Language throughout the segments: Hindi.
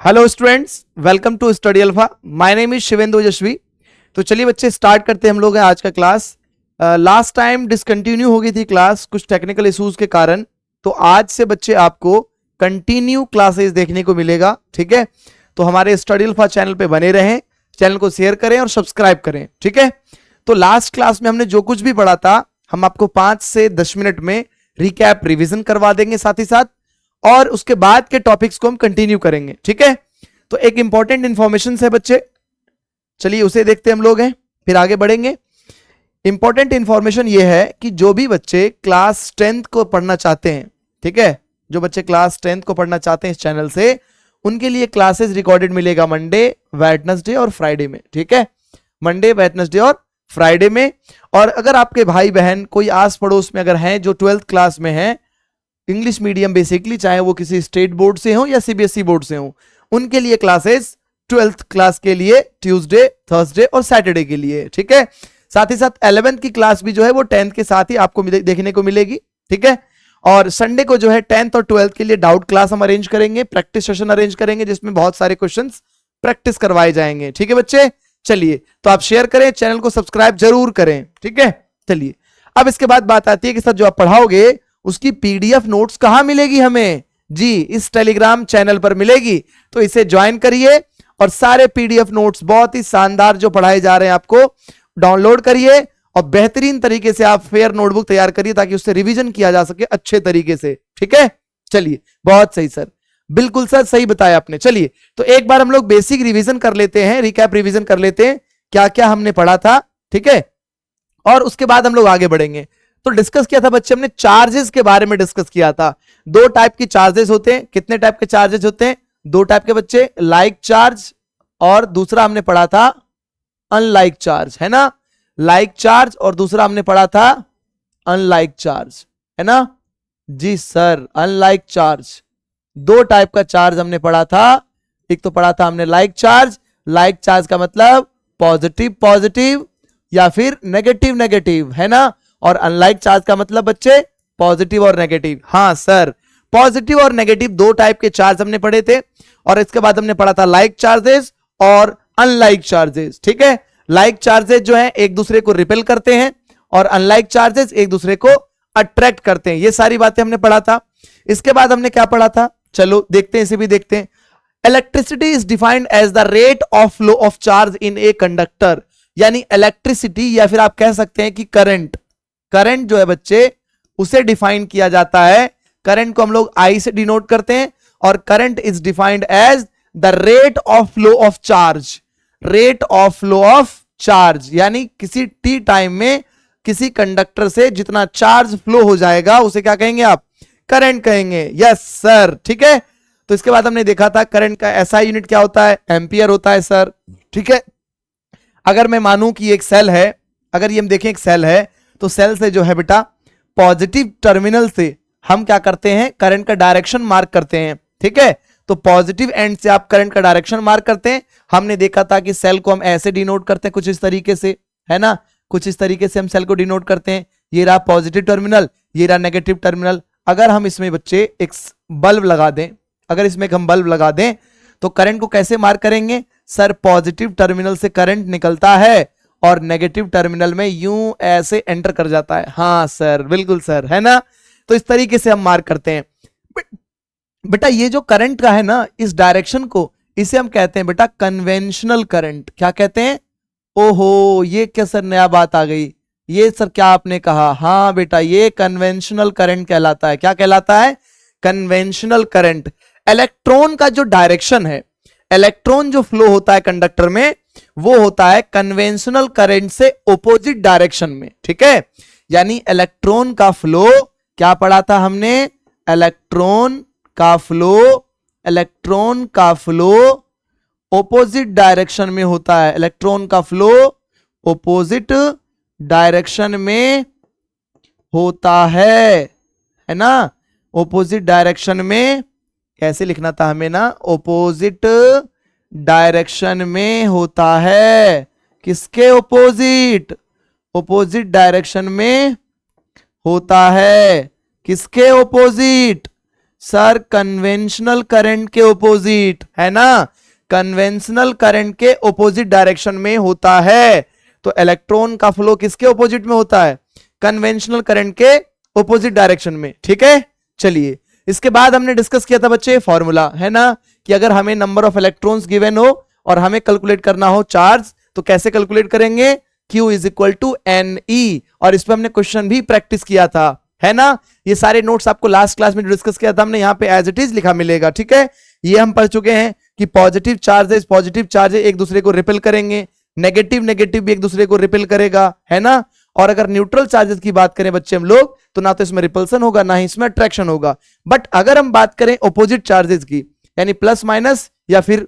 Hello students, welcome to Study Alpha. My name is Shivendu Yashvi. तो चलिए बच्चे, स्टार्ट करते हैं हम लोग आज का क्लास। लास्ट टाइम डिसकंटिन्यू हो गई थी क्लास कुछ टेक्निकल इश्यूज के कारण। तो आज से बच्चे आपको कंटिन्यू क्लासेस देखने को मिलेगा, ठीक है। तो हमारे स्टडी अल्फा चैनल पे बने रहें, चैनल को शेयर करें और सब्सक्राइब करें, ठीक है। तो लास्ट क्लास में हमने जो कुछ भी पढ़ा था, हम आपको 5 से 10 मिनट में रिकैप रिविजन करवा देंगे साथ ही साथ, और उसके बाद के टॉपिक्स को हम कंटिन्यू करेंगे, ठीक है। तो एक इंपॉर्टेंट इंफॉर्मेशन है बच्चे, चलिए उसे देखते हम लोग हैं, फिर आगे बढ़ेंगे। इंपॉर्टेंट इंफॉर्मेशन ये है कि जो भी बच्चे क्लास 10th को पढ़ना चाहते हैं, ठीक है, जो बच्चे क्लास 10th को पढ़ना चाहते हैं इस चैनल से, उनके लिए क्लासेस रिकॉर्डेड मिलेगा मंडे, वेडनेसडे और फ्राइडे में, ठीक है। मंडे, वेडनेसडे और फ्राइडे में। और अगर आपके भाई बहन कोई आस पड़ोस में अगर हैं जो 12th क्लास में हैं, इंग्लिश मीडियम बेसिकली, चाहे वो किसी स्टेट बोर्ड से हो या सीबीएसई बोर्ड से हो, उनके लिए क्लासेस 12th क्लास के लिए ट्यूसडे, थर्सडे और सैटरडे के लिए, ठीक है। साथ ही साथ 11th की क्लास भी जो है वो 10th के साथ ही आपको देखने को मिलेगी, ठीक है। और संडे को जो है 10th और 12th के लिए डाउट क्लास हम अरेंज करेंगे, प्रैक्टिस सेशन अरेंज करेंगे, जिसमें बहुत सारे क्वेश्चंस प्रैक्टिस करवाए जाएंगे, ठीक है बच्चे। चलिए, तो आप शेयर करें, चैनल को सब्सक्राइब जरूर करें, ठीक है। चलिए, अब इसके बाद बात आती है कि सर जो आप पढ़ाओगे उसकी पीडीएफ नोट्स कहां मिलेगी हमें? जी, इस टेलीग्राम चैनल पर मिलेगी। तो इसे ज्वाइन करिए और सारे पीडीएफ नोट्स बहुत ही शानदार जो पढ़ाए जा रहे हैं आपको डाउनलोड करिए और बेहतरीन तरीके से आप फेयर नोटबुक तैयार करिए ताकि उससे रिवीजन किया जा सके अच्छे तरीके से, ठीक है। चलिए, बहुत सही सर, बिल्कुल सर, सही बताया आपने। चलिए, तो एक बार हम लोग बेसिक रिवीजन कर लेते हैं, रिकैप रिवीजन कर लेते हैं, क्या क्या हमने पढ़ा था, ठीक है। और उसके बाद हम लोग आगे बढ़ेंगे। तो डिस्कस किया था बच्चे हमने चार्जेस के बारे में डिस्कस किया था। 2 टाइप की चार्जेस होते हैं। कितने टाइप के चार्जेस होते हैं? 2 टाइप के बच्चे, लाइक चार्ज और दूसरा हमने पढ़ा था अनलाइक चार्ज, है ना। लाइक चार्ज और दूसरा हमने पढ़ा था अनलाइक चार्ज, है ना। जी सर, अनलाइक चार्ज 2 टाइप का चार्ज हमने पढ़ा था। एक तो पढ़ा था हमने लाइक चार्ज। लाइक चार्ज का मतलब पॉजिटिव पॉजिटिव या फिर नेगेटिव नेगेटिव, है ना। और अनलाइक चार्ज का मतलब बच्चे पॉजिटिव और नेगेटिव। हाँ सर, पॉजिटिव और नेगेटिव 2 टाइप के चार्ज हमने पढ़े थे। और इसके बाद हमने पढ़ा था लाइक चार्जेस और अनलाइक चार्जेस, ठीक है। लाइक चार्जेस जो है एक दूसरे को रिपेल करते हैं और अनलाइक चार्जेस एक दूसरे को अट्रैक्ट करते हैं। ये सारी बातें हमने पढ़ा था। इसके बाद हमने क्या पढ़ा था, चलो देखते हैं, इसे भी देखते हैं। Electricity is defined as the rate of flow of charge in a conductor. यानी इलेक्ट्रिसिटी या फिर आप कह सकते हैं कि करंट, करंट जो है बच्चे उसे डिफाइन किया जाता है। करंट को हम लोग आई से डिनोट करते हैं और current is defined as the rate of flow of charge. Rate of flow of charge यानी किसी टी टाइम में किसी कंडक्टर से जितना चार्ज फ्लो हो जाएगा उसे क्या कहेंगे आप? करंट कहेंगे। यस सर, ठीक है। तो इसके बाद हमने देखा था करंट का एसआई यूनिट क्या होता है? एम्पियर होता है सर, ठीक है। अगर मैं मानूं कि एक सेल है, अगर ये हम देखें एक सेल है, तो सेल से जो है बेटा पॉजिटिव टर्मिनल से हम क्या करते हैं? करंट का डायरेक्शन मार्क करते हैं, ठीक है। तो पॉजिटिव एंड से आप करंट का डायरेक्शन मार्क करते हैं। हमने देखा था कि सेल को हम ऐसे डिनोट करते हैं, कुछ इस तरीके से, है ना। कुछ इस तरीके से हम सेल को डिनोट करते हैं। ये रहा पॉजिटिव टर्मिनल, ये रहा नेगेटिव टर्मिनल। अगर हम इसमें बच्चे एक बल्ब लगा दें, अगर इसमें हम बल्ब लगा दें तो करंट को कैसे मार्क करेंगे? सर, पॉजिटिव टर्मिनल से करंट निकलता है और नेगेटिव टर्मिनल में यूं ऐसे एंटर कर जाता है। हाँ सर, बिल्कुल सर, है ना। तो इस तरीके से हम मार्क करते हैं। बेटा ये जो करंट का है ना, इस डायरेक्शन को, इसे हम कहते हैं बेटा कन्वेंशनल करंट। क्या कहते हैं? ओहो, ये क्या सर नया बात आ गई, ये सर क्या आपने कहा? हाँ बेटा, ये कन्वेंशनल करंट कहलाता है। क्या कहलाता है? Conventional current. इलेक्ट्रॉन का जो डायरेक्शन है, इलेक्ट्रॉन जो फ्लो होता है कंडक्टर में, वो होता है कन्वेंशनल करंट से ऑपोजिट डायरेक्शन में, ठीक है। यानी इलेक्ट्रॉन का फ्लो क्या पढ़ा था हमने? इलेक्ट्रॉन का फ्लो ऑपोजिट डायरेक्शन में होता है। इलेक्ट्रॉन का फ्लो ऑपोजिट डायरेक्शन में होता है ना। ऑपोजिट डायरेक्शन में कैसे लिखना था हमें ना? ऑपोजिट डायरेक्शन में होता है। किसके ऑपोजिट? ऑपोजिट डायरेक्शन में होता है। किसके ऑपोजिट? सर कन्वेंशनल करंट के ऑपोजिट, है ना, कन्वेंशनल करंट के ऑपोजिट डायरेक्शन में होता है। तो इलेक्ट्रॉन का फ्लो किसके ऑपोजिट में होता है? कन्वेंशनल करंट के ऑपोजिट डायरेक्शन में, ठीक है। चलिए, इसके बाद हमने डिस्कस किया था बच्चे फॉर्मूला, है ना, कि अगर हमें नंबर ऑफ इलेक्ट्रॉन्स गिवन हो और हमें कैलकुलेट करना हो चार्ज, तो कैसे कैलकुलेट करेंगे? Q is equal to NE, और इस पर हमने क्वेश्चन भी प्रैक्टिस किया था, है ना। ये सारे नोट्स आपको लास्ट क्लास में डिस्कस किया था हमने, यहाँ पे एज इट इज लिखा मिलेगा, ठीक है। ये हम पढ़ चुके हैं कि पॉजिटिव चार्जेस एक दूसरे को रिपेल करेंगे, नेगेटिव भी एक दूसरे को रिपेल करेगा, है ना। और अगर न्यूट्रल चार्जेस की बात करें बच्चे हम लोग, तो ना तो इसमें रिपल्सन होगा ना ही इसमें अट्रैक्शन होगा। बट अगर हम बात करें ऑपोजिट चार्जेस की, यानी प्लस माइनस या फिर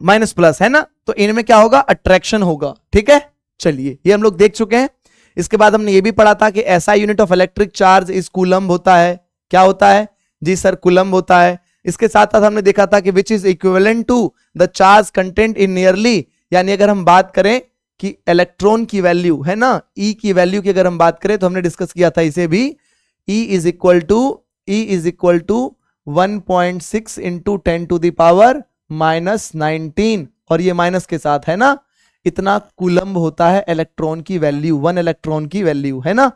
माइनस प्लस, है ना, तो इनमें क्या होगा? अट्रैक्शन होगा, ठीक है। चलिए, ये हम लोग देख चुके हैं। इसके बाद हमने ये भी पढ़ा था कि SI unit of electric charge is coulomb होता है। क्या होता है जी सर? कूलम्ब होता है। इसके साथ साथ हमने देखा था कि which is equivalent to the charge content in nearly, यानी अगर हम बात करें कि इलेक्ट्रॉन की वैल्यू, है ना, E की वैल्यू की अगर हम बात करें, तो हमने डिस्कस किया था इसे भी, E is equal to 1.6 into 10 to the power -19, और ये माइनस के साथ, है ना, इतना कूलम्ब होता है इलेक्ट्रॉन की वैल्यू, 1 इलेक्ट्रॉन की वैल्यू, है ना।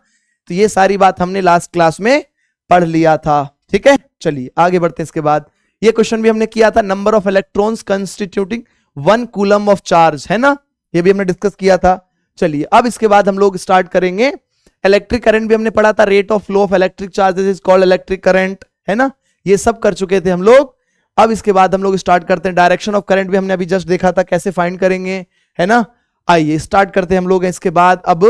तो ये सारी बात हमने लास्ट क्लास में पढ़ लिया था, ठीक है। चलिए आगे बढ़ते हैं। इसके बाद ये क्वेश्चन भी हमने किया था, number of electrons constituting 1 coulomb of charge, है ना, ये भी हमने डिस्कस किया था। चलिए, अब इसके बाद हम लोग स्टार्ट करेंगे इलेक्ट्रिक करंट भी हमने पढ़ा था, rate of flow of electric charges is called electric current, है ना, ये सब कर चुके थे हम लोग। अब इसके बाद हम लोग स्टार्ट करते हैं डायरेक्शन ऑफ करंट भी हमने अभी जस्ट देखा था कैसे फाइंड करेंगे, है ना। आइए स्टार्ट करते हैं हम लोग। इसके बाद अब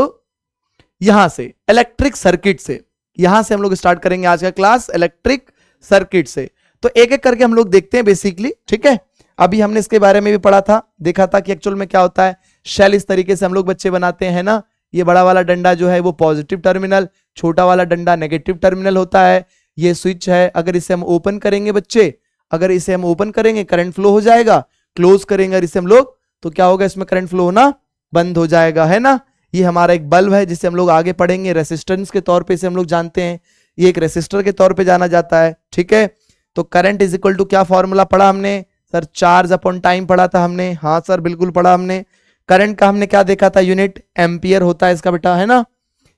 यहां से इलेक्ट्रिक सर्किट से, यहां से हम लोग स्टार्ट करेंगे आज का क्लास इलेक्ट्रिक सर्किट से। तो एक एक करके हम लोग देखते हैं बेसिकली, ठीक है। अभी हमने इसके बारे में भी पढ़ा था, देखा था कि एक्चुअल में क्या होता है। शेल इस तरीके से हम लोग बच्चे बनाते हैं ना, ये बड़ा वाला डंडा जो है वो पॉजिटिव टर्मिनल, छोटा वाला डंडा नेगेटिव टर्मिनल होता है। ये स्विच है, अगर इसे हम ओपन करेंगे बच्चे, अगर इसे हम ओपन करेंगे करंट फ्लो हो जाएगा, क्लोज करेंगे अगर इसे हम लोग, तो क्या होगा? इसमें करंट फ्लो होना बंद हो जाएगा, है ना। ये हमारा एक बल्ब है जिसे हम लोग आगे पढ़ेंगे, रेसिस्टेंस के तौर पे इसे हम लोग जानते हैं, ये एक रेसिस्टर के तौर पे जाना जाता है, ठीक है। तो करंट इज इक्वल टू क्या फॉर्मूला पढ़ा हमने सर? चार्ज अपॉन टाइम पढ़ा था हमने, हाँ सर बिल्कुल पढ़ा हमने। करंट का हमने क्या देखा था? यूनिट एम्पियर होता है इसका बेटा, है ना।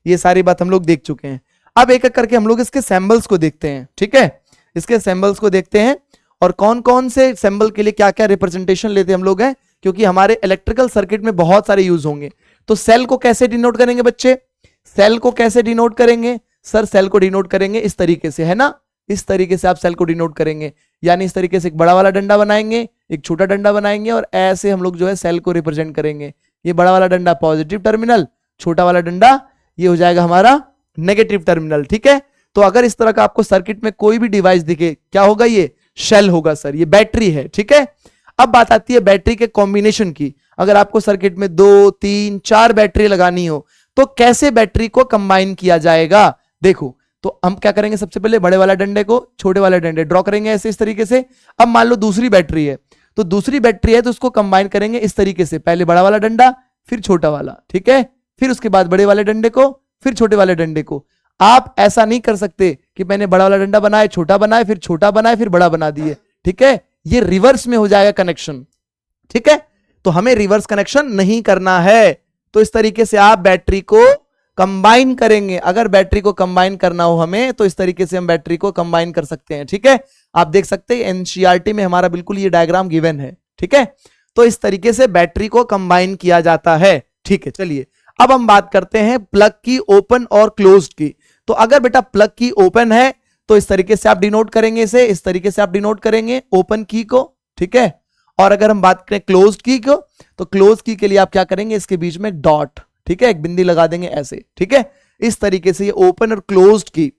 ये सारी बात हम लोग देख चुके हैं। अब एक एक करके हम लोग इसके सिंबल्स को देखते हैं, ठीक है। इसके सिंबल्स को देखते हैं और कौन कौन से सिंबल के लिए क्या क्या रिप्रेजेंटेशन लेते हम लोग हैं, क्योंकि हमारे इलेक्ट्रिकल सर्किट में बहुत सारे यूज होंगे। तो सेल को कैसे डिनोट करेंगे बच्चे? सेल को कैसे डिनोट करेंगे सर? सेल को डिनोट करेंगे इस तरीके से, है ना, इस तरीके से आप सेल को डिनोट करेंगे, यानी इस तरीके से एक बड़ा वाला डंडा बनाएंगे, एक छोटा डंडा बनाएंगे, और ऐसे हम लोग जो है सेल को रिप्रेजेंट करेंगे। ये बड़ा वाला डंडा पॉजिटिव टर्मिनल, छोटा वाला डंडा ये हो जाएगा हमारा नेगेटिव टर्मिनल, ठीक है। तो अगर इस तरह का आपको सर्किट में कोई भी डिवाइस दिखे, क्या होगा? ये शेल होगा सर, ये बैटरी है, ठीक है। अब बात आती है बैटरी के कॉम्बिनेशन की। अगर आपको सर्किट में 2, 3, 4 बैटरी लगानी हो, तो कैसे बैटरी को कंबाइन किया जाएगा? देखो, तो हम क्या करेंगे? सबसे पहले बड़े वाला डंडे को छोटे वाले डंडे ड्रॉ करेंगे ऐसे, इस तरीके से। अब मान लो दूसरी बैटरी है, तो दूसरी बैटरी है तो उसको कंबाइन करेंगे इस तरीके से, पहले बड़ा वाला डंडा फिर छोटा वाला, ठीक है, फिर उसके बाद बड़े वाले डंडे को फिर छोटे वाले डंडे को। आप ऐसा नहीं कर सकते कि मैंने बड़ा वाला डंडा बनाया, छोटा बनाए, फिर छोटा बनाए, फिर बड़ा बना दिए, ठीक है। ये रिवर्स में हो जाएगा कनेक्शन, ठीक है। तो हमें रिवर्स कनेक्शन नहीं करना है। तो इस तरीके से आप बैटरी को कंबाइन करेंगे। अगर बैटरी को कंबाइन करना हो हमें, तो इस तरीके से हम बैटरी को कंबाइन कर सकते हैं, ठीक है। आप देख सकते हैं एनसीईआरटी में हमारा बिल्कुल ये डायग्राम गिवन है, ठीक है। तो इस तरीके से बैटरी को कंबाइन किया जाता है, ठीक है। चलिए अब हम बात करते हैं प्लग की ओपन और क्लोज्ड की। तो अगर बेटा प्लग की ओपन है तो इस तरीके से आप डिनोट करेंगे इसे, इस तरीके से आप डिनोट करेंगे ओपन की को, ठीक है। और अगर हम बात करें क्लोज्ड की को, तो क्लोज की के लिए आप क्या करेंगे? इसके बीच में डॉट, ठीक है, एक बिंदी लगा देंगे ऐसे, ठीक है। इस तरीके से ये ओपन और क्लोज्ड की।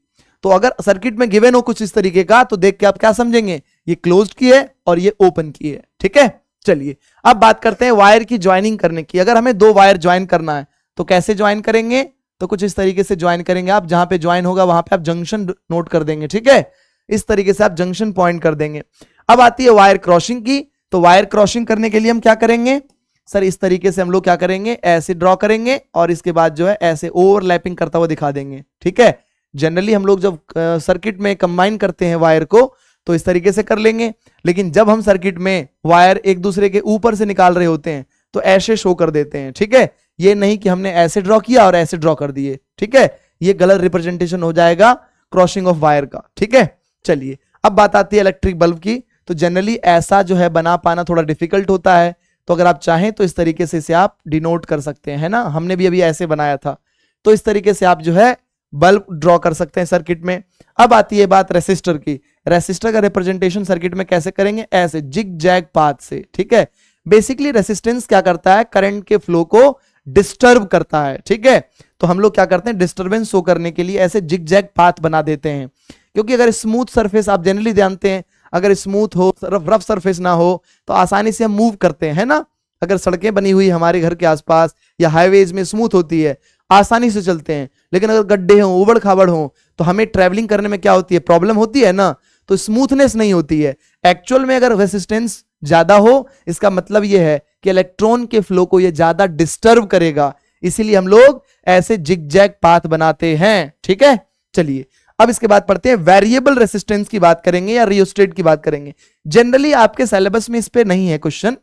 तो अगर सर्किट में गिवन हो कुछ इस तरीके का, तो देख के आप क्या समझेंगे? ये क्लोज्ड की है और ये ओपन की है, ठीक है। चलिए अब बात करते हैं वायर की ज्वाइनिंग करने की। अगर हमें 2 वायर ज्वाइन करना है तो कैसे ज्वाइन करेंगे? तो कुछ इस तरीके से ज्वाइन करेंगे आप, जहां पे ज्वाइन होगा वहां पे आप जंक्शन नोट कर देंगे, ठीक है। इस तरीके से आप जंक्शन पॉइंट कर देंगे। अब आती है वायर क्रॉसिंग की। तो वायर क्रॉसिंग करने के लिए हम क्या करेंगे सर? इस तरीके से हम लोग क्या करेंगे? ऐसे ड्रॉ करेंगे और इसके बाद जो है ऐसे ओवरलैपिंग करता हुआ दिखा देंगे, ठीक है। जनरली हम लोग जब सर्किट में कंबाइन करते हैं वायर को तो इस तरीके से कर लेंगे, लेकिन जब हम सर्किट में वायर एक दूसरे के ऊपर से निकाल रहे होते हैं तो ऐसे शो कर देते हैं, ठीक है। ये नहीं कि हमने ऐसे ड्रॉ किया और ऐसे ड्रॉ कर दिए, ठीक है, ये गलत रिप्रेजेंटेशन हो जाएगा क्रॉसिंग ऑफ वायर का, ठीक है। चलिए अब बात आती है इलेक्ट्रिक बल्ब की। तो जनरली ऐसा जो है बना पाना थोड़ा डिफिकल्ट होता है, तो अगर आप चाहें तो इस तरीके से इसे आप डिनोट कर सकते हैं, है ना। हमने भी अभी ऐसे बनाया था, तो इस तरीके से आप जो है बल्ब ड्रॉ कर सकते हैं सर्किट में। अब आती है बात रेसिस्टर की। रेसिस्टर का रिप्रेजेंटेशन सर्किट में कैसे करेंगे, ऐसे जिग जैग पाथ से, ठीक है। बेसिकली रेसिस्टेंस क्या करता है, करंट के फ्लो को डिस्टर्ब करता है, ठीक है। तो हम लोग क्या करते हैं, डिस्टर्बेंस शो करने के लिए ऐसे जिग जैग पाथ बना देते हैं, क्योंकि अगर स्मूथ सरफेस आप जनरली जानते हैं, अगर स्मूथ हो, रफ सरफेस ना हो तो आसानी से हम मूव करते हैं, है ना। अगर सड़कें बनी हुई हमारे घर के आसपास या हाईवेज में स्मूथ होती है, आसानी से चलते हैं, लेकिन अगर गड्ढे हों, उबड़ खाबड़ हों, तो हमें ट्रैवलिंग करने में क्या होती है, प्रॉब्लम होती है ना, तो स्मूथनेस नहीं होती है। एक्चुअल में अगर रेसिस्टेंस ज्यादा हो, इसका मतलब यह है कि इलेक्ट्रॉन के फ्लो को यह ज्यादा डिस्टर्ब करेगा, इसीलिए हम लोग ऐसे जिग जैग पाथ बनाते हैं, ठीक है। चलिए अब इसके बाद पढ़ते हैं वेरिएबल रेसिस्टेंस की बात करेंगे या रियोस्टेट की बात करेंगे। जनरली आपके सिलेबस में इस पे नहीं है क्वेश्चन,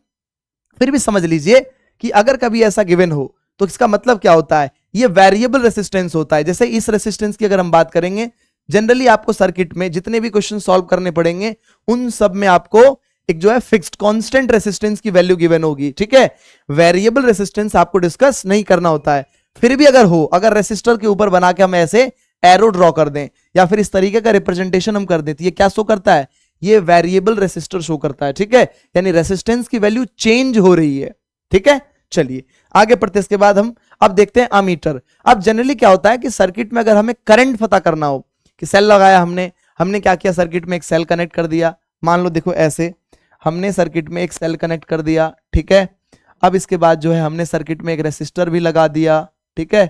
फिर भी समझ लीजिए कि अगर कभी ऐसा गिवन हो तो इसका मतलब क्या होता है, ये वेरिएबल रेसिस्टेंस होता है। जैसे इस रेसिस्टेंस की अगर हम बात करेंगे, जनरली आपको सर्किट में जितने भी क्वेश्चन सॉल्व करने पड़ेंगे उन सब में आपको एक जो है फिक्स्ड कांस्टेंट रेसिस्टेंस की वैल्यू गिवन होगी, ठीक है। वेरिएबल रेसिस्टेंस आपको डिस्कस नहीं करना होता है। फिर भी अगर हो, अगर रेसिस्टर के ऊपर बना के हम ऐसे एरो ड्रॉ कर दें या फिर इस तरीके का रिप्रेजेंटेशन हम कर दें, तो ये क्या शो करता है, ये वेरिएबल रेसिस्टर शो करता है, ठीक है। यानी रेसिस्टेंस की वैल्यू चेंज हो रही है, ठीक है। चलिए आगे पढ़ते हैं। इसके बाद हम अब देखते हैं अमीटर। अब जनरली क्या होता है कि सर्किट में अगर हमें करंट पता करना हो, कि सेल लगाया हमने क्या किया, सर्किट में एक सेल कनेक्ट कर दिया, मान लो देखो ऐसे हमने सर्किट में एक सेल कनेक्ट कर दिया, ठीक है। अब इसके बाद जो है हमने सर्किट में एक रेसिस्टर भी लगा दिया, ठीक है।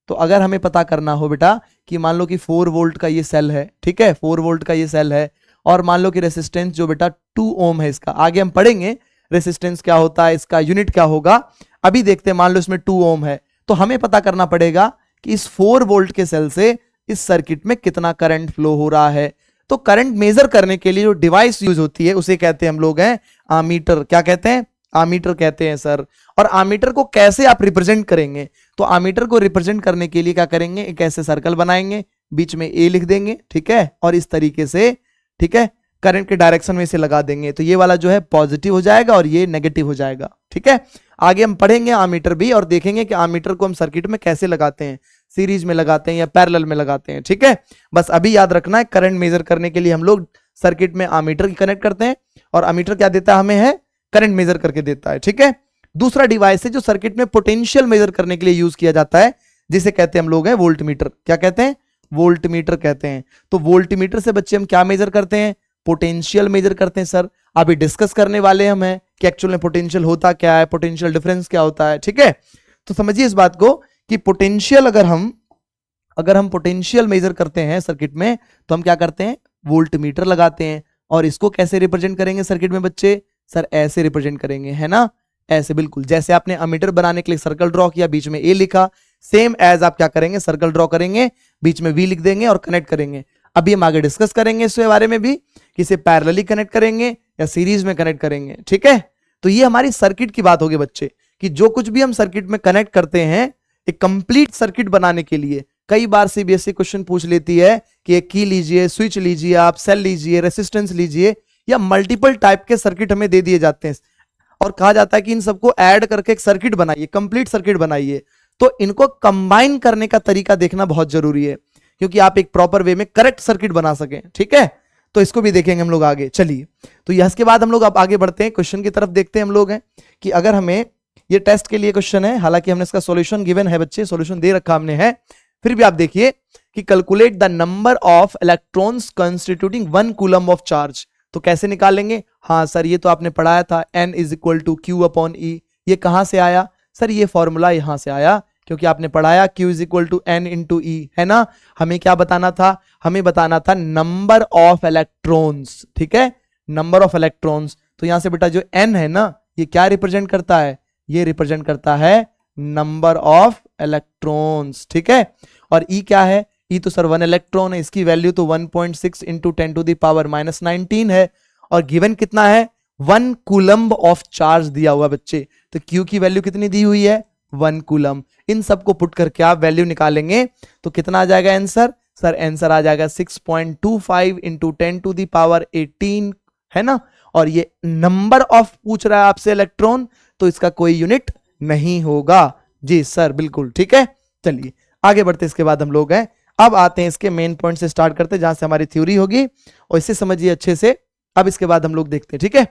तो अगर हमें पता करना हो बेटा कि मान लो कि 4 वोल्ट का ये सेल है, ठीक है, 4 वोल्ट का ये सेल है, और मान लो कि रेसिस्टेंस जो बेटा 2 ओम है, इसका आगे हम पढ़ेंगे रेसिस्टेंस क्या होता है, इसका यूनिट क्या होगा। अभी देखते हैं, मान लो इसमें 2 ओम है, तो हमें पता करना पड़ेगा कि इस 4 वोल्ट के सेल से इस सर्किट में कितना करंट फ्लो हो रहा है। तो करंट मेजर करने के लिए जो डिवाइस यूज होती है उसे कहते हैं हम लोग हैं आमीटर। क्या कहते हैं, आमीटर कहते हैं सर। और आमीटर को कैसे आप रिप्रेजेंट करेंगे, तो आमीटर को रिप्रेजेंट करने के लिए क्या करेंगे, एक ऐसे सर्कल बनाएंगे, बीच में ए लिख देंगे, ठीक है, और इस तरीके से, ठीक है, करंट के डायरेक्शन में इसे लगा देंगे, तो ये वाला जो है पॉजिटिव हो जाएगा और ये नेगेटिव हो जाएगा, ठीक है। आगे हम पढ़ेंगे आमीटर भी और देखेंगे कि आमीटर को हम सर्किट में कैसे लगाते हैं, सीरीज में लगाते हैं या पैरेलल में लगाते हैं, ठीक है। बस अभी याद रखना है, करंट मेजर करने के लिए हम लोग सर्किट में आमीटर कनेक्ट करते हैं, और आमीटर क्या देता है हमें, है करंट मेजर करके देता है, ठीक है। दूसरा डिवाइस है जो सर्किट में पोटेंशियल मेजर करने के लिए यूज किया जाता है, जिसे कहते हैं हम लोग हैं वोल्टमीटर। क्या कहते हैं, वोल्टमीटर कहते हैं। तो वोल्टमीटर से बच्चे हम क्या मेजर करते हैं, पोटेंशियल मेजर करते हैं सर। अभी डिस्कस करने वाले हम हैं कि एक्चुअल में पोटेंशियल होता क्या है, पोटेंशियल डिफरेंस क्या होता है, ठीक है। तो समझिए इस बात को कि पोटेंशियल अगर हम पोटेंशियल मेजर करते हैं सर्किट में, तो हम क्या करते हैं, वोल्टमीटर लगाते हैं। और इसको कैसे रिप्रेजेंट करेंगे सर्किट में बच्चे, सर ऐसे रिप्रेजेंट करेंगे, है ना, ऐसे बिल्कुल जैसे आपने अमीटर बनाने के लिए सर्कल ड्रॉ किया, बीच में ए लिखा, सेम एज आप क्या करेंगे, सर्कल ड्रॉ करेंगे, बीच में वी लिख देंगे और कनेक्ट करेंगे। अभी हम आगे डिस्कस करेंगे इसके बारे में भी कि इसे पैरेलली कनेक्ट करेंगे या सीरीज में कनेक्ट करेंगे, ठीक है। तो ये हमारी सर्किट की बात होगी बच्चे, कि जो कुछ भी हम सर्किट में कनेक्ट करते हैं, एक कंप्लीट सर्किट बनाने के लिए कई बार सीबीएसई क्वेश्चन पूछ लेती है कि एक की लीजिए, स्विच लीजिए, आप सेल लीजिए, रेसिस्टेंस लीजिए, या मल्टीपल टाइप के सर्किट हमें दे दिए जाते हैं और कहा जाता है कि इन सबको ऐड करके एक सर्किट बनाइए, कंप्लीट सर्किट बनाइए। तो इनको कंबाइन करने का तरीका देखना बहुत जरूरी है, क्योंकि आप एक प्रॉपर वे में करेक्ट सर्किट बना सकें, ठीक है। तो इसको भी देखेंगे हम लोग आगे। चलिए, तो इसके बाद हम लोग अब आगे बढ़ते हैं, क्वेश्चन की तरफ देखते हैं हम लोग हैं कि अगर हमें ये टेस्ट के लिए क्वेश्चन है, हालांकि हमने इसका सॉल्यूशन गिवन है बच्चे, सॉल्यूशन दे रखा हमने है, फिर भी आप देखिए कि calculate the number of electrons constituting 1 coulomb of charge. तो कैसे निकालेंगे, हाँ सर ये तो आपने पढ़ाया था, N is equal to Q upon E. ये कहां से आया सर, ये फॉर्मूला यहां से आया, क्योंकि आपने पढ़ाया Q is equal to N into E, है ना। हमें क्या बताना था, हमें बताना था नंबर ऑफ इलेक्ट्रॉन्स, ठीक है, नंबर ऑफ इलेक्ट्रॉन्स। तो यहां से बेटा जो N है ना, ये क्या रिप्रेजेंट करता है, ये रिप्रेजेंट करता है नंबर ऑफ इलेक्ट्रॉन्स, ठीक है। और E क्या है, ई तो सर 1 इलेक्ट्रॉन है, इसकी वैल्यू तो 1.6 इंटू 10 टू द पावर -19 है, और गिवन कितना है 1 कूलम्ब ऑफ चार्ज दिया हुआ बच्चे। तो क्यू की वैल्यू कितनी दी हुई है 1 कूलम्ब। इन सबको पुट करके आप वैल्यू निकालेंगे तो कितना आ जाएगा आंसर, सर आंसर आ जाएगा 6.25 इंटू 10 टू द पावर 18 है ना। और ये नंबर ऑफ पूछ रहा है आपसे इलेक्ट्रॉन, तो इसका कोई यूनिट नहीं होगा जी सर, बिल्कुल ठीक है। चलिए आगे बढ़ते, इसके बाद हम लोग हैं अब आते हैं इसके मेन पॉइंट से स्टार्ट करते हैं जहां से हमारी थ्योरी होगी, और इसे समझिए अच्छे से। अब इसके बाद हम लोग देखते हैं, ठीक है।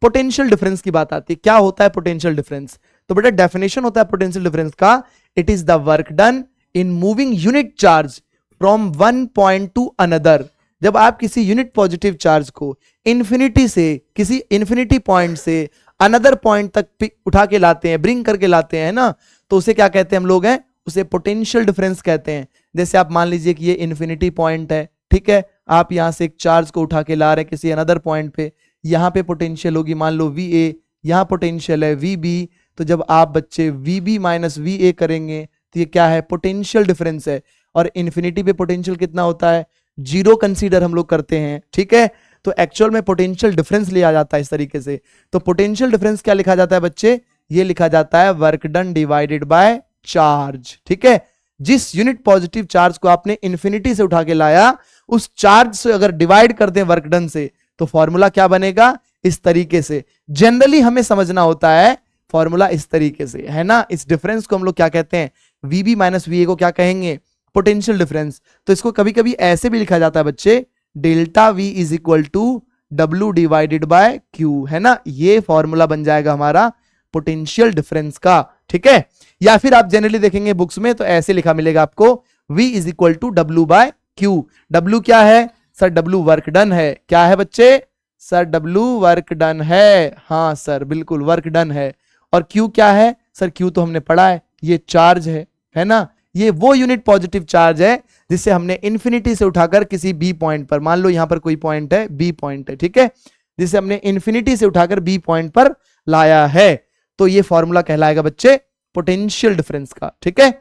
पोटेंशियल डिफरेंस की बात आती है, क्या होता है पोटेंशियल डिफरेंस। तो बेटा डेफिनेशन होता है पोटेंशियल डिफरेंस का, it is the work done in moving unit charge from one point to another. जब आप किसी यूनिट पॉजिटिव चार्ज को इंफिनिटी से, किसी इंफिनिटी पॉइंट से अनदर पॉइंट तक उठा के लाते हैं, ब्रिंग करके लाते हैं ना, तो उसे क्या कहते हैं हम लोग हैं, उसे पोटेंशियल डिफरेंस कहते हैं। जैसे आप मान लीजिए कि ये इंफिनिटी पॉइंट है, ठीक है, आप यहां से एक चार्ज को उठा के ला रहे हैं किसी अनदर पॉइंट पे, यहां पे पोटेंशियल होगी मान लो VA, यहां पोटेंशियल है VB। तो जब आप बच्चे VB माइनस VA करेंगे तो ये क्या है, पोटेंशियल डिफरेंस है। और इंफिनिटी पे पोटेंशियल कितना होता है, 0 कंसीडर हम लोग करते हैं, ठीक है। तो एक्चुअल में पोटेंशियल डिफरेंस लिया जाता है इस तरीके से। तो पोटेंशियल डिफरेंस क्या लिखा जाता है बच्चे, ये लिखा जाता है work done divided by charge, ठीक है। जिस यूनिट पॉजिटिव चार्ज को आपने इंफिनिटी से उठा के लाया, उस चार्ज से अगर डिवाइड कर दें वर्क डन से, तो फॉर्मूला क्या बनेगा, इस तरीके से। जनरली हमें समझना होता है फॉर्मूला इस तरीके से, है ना। इस डिफरेंस को हम लोग क्या कहते हैं, VB माइनस VA को क्या कहेंगे, पोटेंशियल डिफरेंस। तो इसको कभी कभी ऐसे भी लिखा जाता है बच्चे, delta V is equal to W divided by Q, है ना। ये फॉर्मूला बन जाएगा हमारा पोटेंशियल डिफरेंस का, ठीक है। या फिर आप जनरली देखेंगे बुक्स में तो ऐसे लिखा मिलेगा आपको, V is equal to W by Q। W क्या है सर, W वर्क डन है। क्या है बच्चे, सर W वर्क डन है, हाँ सर बिल्कुल वर्क डन है। और Q क्या है सर, Q तो हमने पढ़ा है, ये चार्ज है ना। ये वो यूनिट पॉजिटिव चार्ज है जिसे हमने इंफिनिटी से उठाकर किसी B पॉइंट पर, मान लो यहां पर कोई पॉइंट है B पॉइंट है, ठीक है, जिसे हमने इंफिनिटी से उठाकर B पॉइंट पर लाया है। तो ये फॉर्मूला कहलाएगा बच्चे पोटेंशियल डिफरेंस का, ठीक है।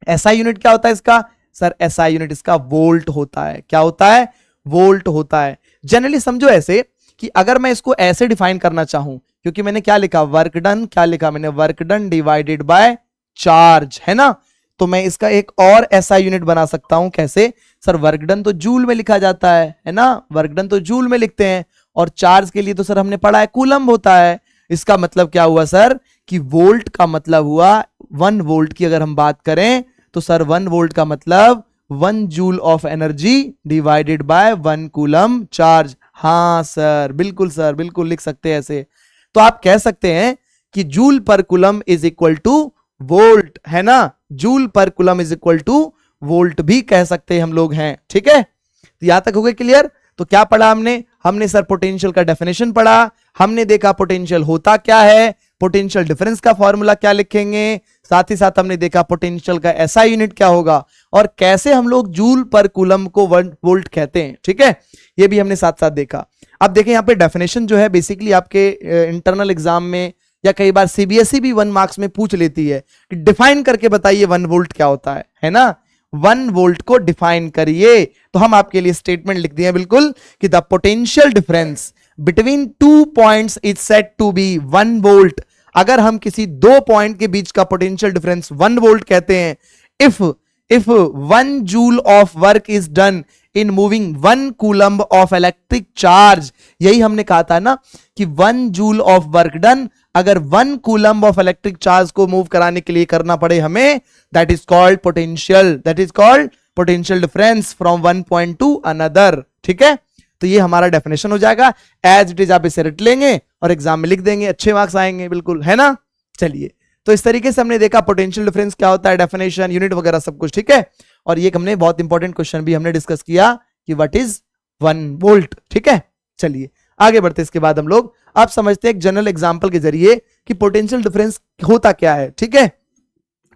SI यूनिट क्या होता है इसका, सर SI यूनिट इसका वोल्ट होता है। क्या होता है, वोल्ट होता है। जनरली समझो ऐसे कि अगर मैं इसको ऐसे डिफाइन करना चाहूं, क्योंकि मैंने क्या लिखा, वर्क डन, क्या लिखा मैंने, work done divided by charge, है ना। तो मैं इसका एक और SI यूनिट बना सकता हूं, कैसे सर, वर्क डन तो जूल में लिखा जाता है ना, वर्क डन तो जूल में लिखते हैं, और चार्ज के लिए तो सर हमने पढ़ा है कूलम्ब होता है। इसका मतलब क्या हुआ सर, कि वोल्ट का मतलब हुआ 1 वोल्ट की अगर हम बात करें तो सर 1 वोल्ट का मतलब 1 joule of energy divided by 1 coulomb charge. हाँ सर बिल्कुल लिख सकते हैं ऐसे। तो आप कह सकते हैं कि जूल पर coulomb is equal two volt, है ना, जूल पर coulomb is equal two volt भी कह सकते हैं हम लोग हैं, ठीक है। तो यहां तक हो गए क्लियर। तो क्या पढ़ा हमने सर पोटेंशियल का डेफिनेशन पढ़ा, हमने देखा पोटेंशियल होता क्या है, पोटेंशियल डिफरेंस का फॉर्मूला क्या लिखेंगे, साथ ही साथ हमने देखा पोटेंशियल का SI यूनिट क्या होगा, और कैसे हम लोग जूल पर कूलम्ब को 1 वोल्ट कहते हैं, ठीक है। ये भी हमने साथ साथ देखा। अब देखें यहाँ पे डेफिनेशन जो है बेसिकली आपके इंटरनल एग्जाम में या कई बार CBSE भी 1 मार्क्स में पूछ लेती है कि डिफाइन करके बताइए 1 वोल्ट क्या होता है ना। 1 वोल्ट को डिफाइन करिए। तो हम आपके लिए स्टेटमेंट लिख दिए बिल्कुल कि the potential difference between 2 points is said to be 1 volt. अगर हम किसी 2 पॉइंट के बीच का पोटेंशियल डिफरेंस 1 वोल्ट कहते हैं, if 1 joule of work is done in moving 1 coulomb of electric charge. यही हमने कहा था ना कि 1 जूल ऑफ वर्क डन अगर 1 कूलम्ब ऑफ इलेक्ट्रिक चार्ज को मूव कराने के लिए करना पड़े हमें, that is called potential difference from 1 point to another, ठीक है। तो ये हमारा डेफिनेशन हो जाएगा, एज इट इज आप इसे रट लेंगे और एग्जाम में लिख देंगे, अच्छे मार्क्स आएंगे बिल्कुल, है ना। चलिए, तो इस तरीके से हमने देखा पोटेंशियल डिफरेंस क्या होता है, डेफिनेशन, यूनिट वगैरह सब कुछ, ठीक है। और ये हमने बहुत इंपॉर्टेंट क्वेश्चन भी हमने डिस्कस किया कि व्हाट इज 1 वोल्ट, ठीक है। चलिए आगे बढ़ते, इसके बाद हम लोग आप समझते हैं एक जनरल एग्जांपल के जरिए कि पोटेंशियल डिफरेंस होता क्या है, ठीक है।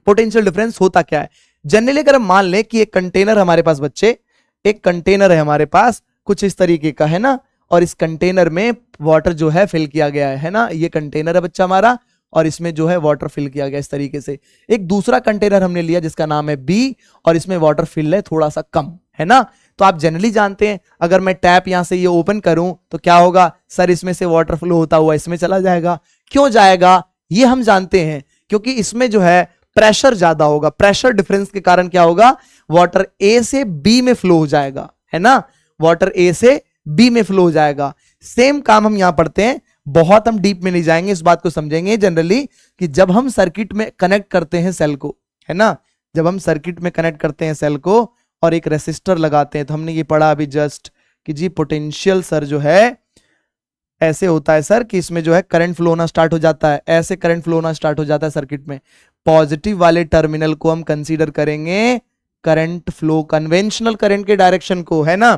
पोटेंशियल डिफरेंस होता क्या है, जनरली अगर हम मान लें कि एक कंटेनर हमारे पास बच्चे, एक कंटेनर है हमारे पास कुछ इस तरीके का, है ना, और इस कंटेनर में वाटर जो है फिल किया गया है ना, ये कंटेनर है बच्चा हमारा, और इसमें जो है वाटर फिल किया गया इस तरीके से। एक दूसरा कंटेनर हमने लिया जिसका नाम है बी और इसमें वाटर फिल है थोड़ा सा कम, है ना। तो आप जनरली जानते हैं अगर मैं टैप यहां से ये ओपन करूं तो क्या होगा सर, इसमें से वाटर फ्लो होता हुआ इसमें चला जाएगा। क्यों जाएगा ये हम जानते हैं, क्योंकि इसमें जो है प्रेशर ज्यादा होगा, प्रेशर डिफरेंस के कारण क्या होगा, वाटर ए से बी में फ्लो हो जाएगा, है ना, वाटर ए से बी में फ्लो हो जाएगा। सेम काम हम यहां पढ़ते हैं, बहुत हम डीप में नहीं जाएंगे, इस बात को समझेंगे जनरली कि जब हम सर्किट में कनेक्ट करते हैं सेल को, है ना, जब हम सर्किट में कनेक्ट करते हैं सेल को और एक रेसिस्टर लगाते हैं, तो हमने ये पढ़ा अभी जस्ट कि जी पोटेंशियल सर जो है ऐसे होता है सर कि इसमें जो है करंट फ्लो होना स्टार्ट हो जाता है, ऐसे करंट फ्लो होना स्टार्ट हो जाता है सर्किट में। पॉजिटिव वाले टर्मिनल को हम कंसीडर करेंगे करंट फ्लो, कन्वेंशनल करंट के डायरेक्शन को, है ना।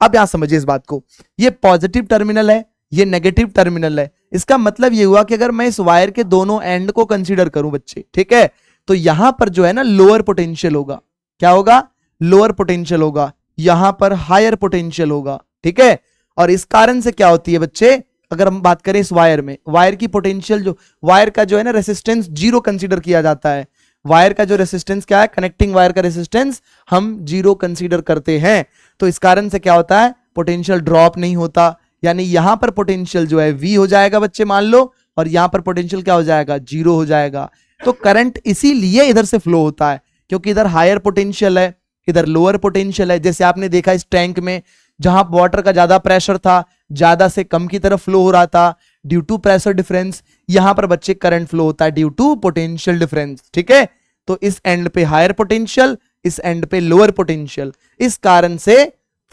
अब यहां समझिए इस बात को, ये पॉजिटिव टर्मिनल है, ये नेगेटिव टर्मिनल है। इसका मतलब ये हुआ कि अगर मैं इस वायर के दोनों एंड को कंसीडर करूं बच्चे, ठीक है, तो यहां पर जो है ना लोअर पोटेंशियल होगा, क्या होगा, लोअर पोटेंशियल होगा, यहां पर हायर पोटेंशियल होगा, ठीक है। और इस कारण से क्या होती है बच्चे, अगर हम बात करें इस वायर में, वायर की पोटेंशियल जो वायर का जो है ना रेसिस्टेंस जीरो कंसीडर किया जाता है, वायर का जो रेसिस्टेंस क्या है, कनेक्टिंग वायर का रेसिस्टेंस हम जीरो कंसीडर करते हैं। तो इस कारण से क्या होता है, पोटेंशियल ड्रॉप नहीं होता, यानी यहां पर पोटेंशियल जो है V हो जाएगा बच्चे मान लो, और यहां पर पोटेंशियल क्या हो जाएगा, जीरो हो जाएगा। तो करंट इसीलिए इधर से फ्लो होता है क्योंकि इधर हायर पोटेंशियल है, इधर लोअर पोटेंशियल है। जैसे आपने देखा इस टैंक में जहां वाटर का ज्यादा प्रेशर था, ज्यादा से कम की तरफ फ्लो हो रहा था ड्यू टू प्रेशर डिफरेंस, यहां पर बच्चे करंट फ्लो होता है ड्यू टू पोटेंशियल डिफरेंस, ठीक है। तो इस एंड पे हायर पोटेंशियल, इस एंड पे लोअर पोटेंशियल, इस कारण से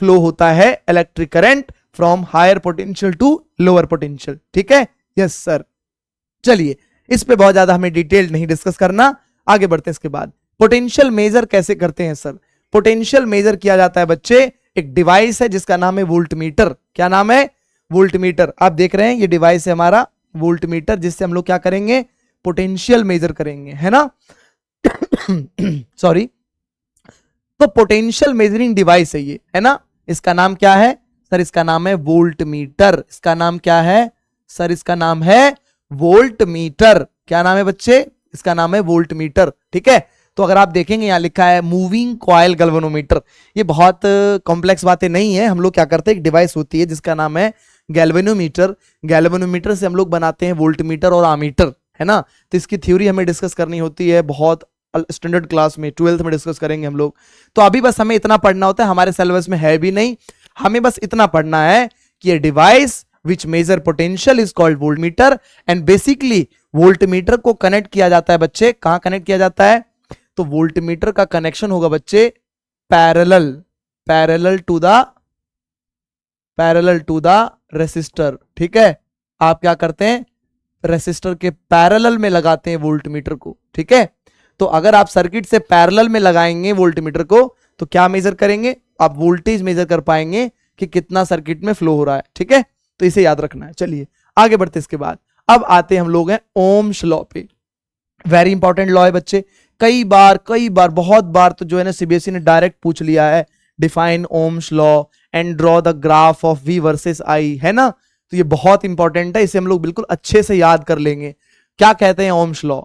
फ्लो होता है electric current from higher potential to lower potential, ठीक है। यस सर, चलिए इस पे बहुत ज्यादा हमें डिटेल नहीं डिस्कस करना, आगे बढ़ते हैं। इसके बाद पोटेंशियल मेजर कैसे करते हैं सर, पोटेंशियल मेजर किया जाता है बच्चे, एक डिवाइस है जिसका नाम है वोल्टमीटर। क्या नाम है, वोल्टमीटर। आप देख रहे हैं ये डिवाइस है हमारा वोल्टमीटर, जिससे हम लोग क्या करेंगे, पोटेंशियल मेजर करेंगे, है ना। सॉरी, तो पोटेंशियल मेजरिंग डिवाइस है ये, है ना। इसका नाम क्या है सर, इसका नाम है वोल्टमीटर। इसका नाम क्या है सर, इसका नाम है वोल्टमीटर। क्या नाम है बच्चे, इसका नाम है वोल्टमीटर, ठीक है। तो अगर आप देखेंगे यहां लिखा है मूविंग कॉइल गैल्वेनोमीटर, ये बहुत कॉम्प्लेक्स बातें नहीं है। हम लोग क्या करते हैं, एक डिवाइस होती है जिसका नाम है गैल्वेनोमीटर, गैल्वेनोमीटर से हम लोग बनाते हैं वोल्टमीटर और आमीटर, है ना। तो इसकी थ्योरी हमें डिस्कस करनी होती है बहुत स्टैंडर्ड क्लास में, 12th में डिस्कस करेंगे हम लोग। तो अभी बस हमें इतना पढ़ना होता है, हमारे सिलेबस में है भी नहीं, हमें बस इतना पढ़ना है कि ये device which measure potential is called voltmeter and basically voltmeter को कनेक्ट किया जाता है बच्चे, कहां कनेक्ट किया जाता है, तो वोल्टमीटर का कनेक्शन होगा बच्चे पैरेलल टू द रेसिस्टर, ठीक है। आप क्या करते हैं, रेसिस्टर के पैरेलल में लगाते हैं वोल्टमीटर को, ठीक है। तो अगर आप सर्किट से पैरेलल में लगाएंगे वोल्टमीटर को तो क्या मेजर करेंगे, आप वोल्टेज मेजर कर पाएंगे कि कितना सर्किट में फ्लो हो रहा है, ठीक है। तो इसे याद रखना है। चलिए आगे बढ़ते इसके बाद, अब आते हैं हम लोग हैं ओम्स लॉ पे। वेरी इंपॉर्टेंट लॉ है बच्चे, कई बार बहुत बार तो जो है ना सीबीएसई ने डायरेक्ट पूछ लिया है, define Ohm's law and draw the graph of V versus I, है ना। तो ये बहुत इंपॉर्टेंट है, इसे हम लोग बिल्कुल अच्छे से याद कर लेंगे। क्या कहते हैं ओम्स लॉ,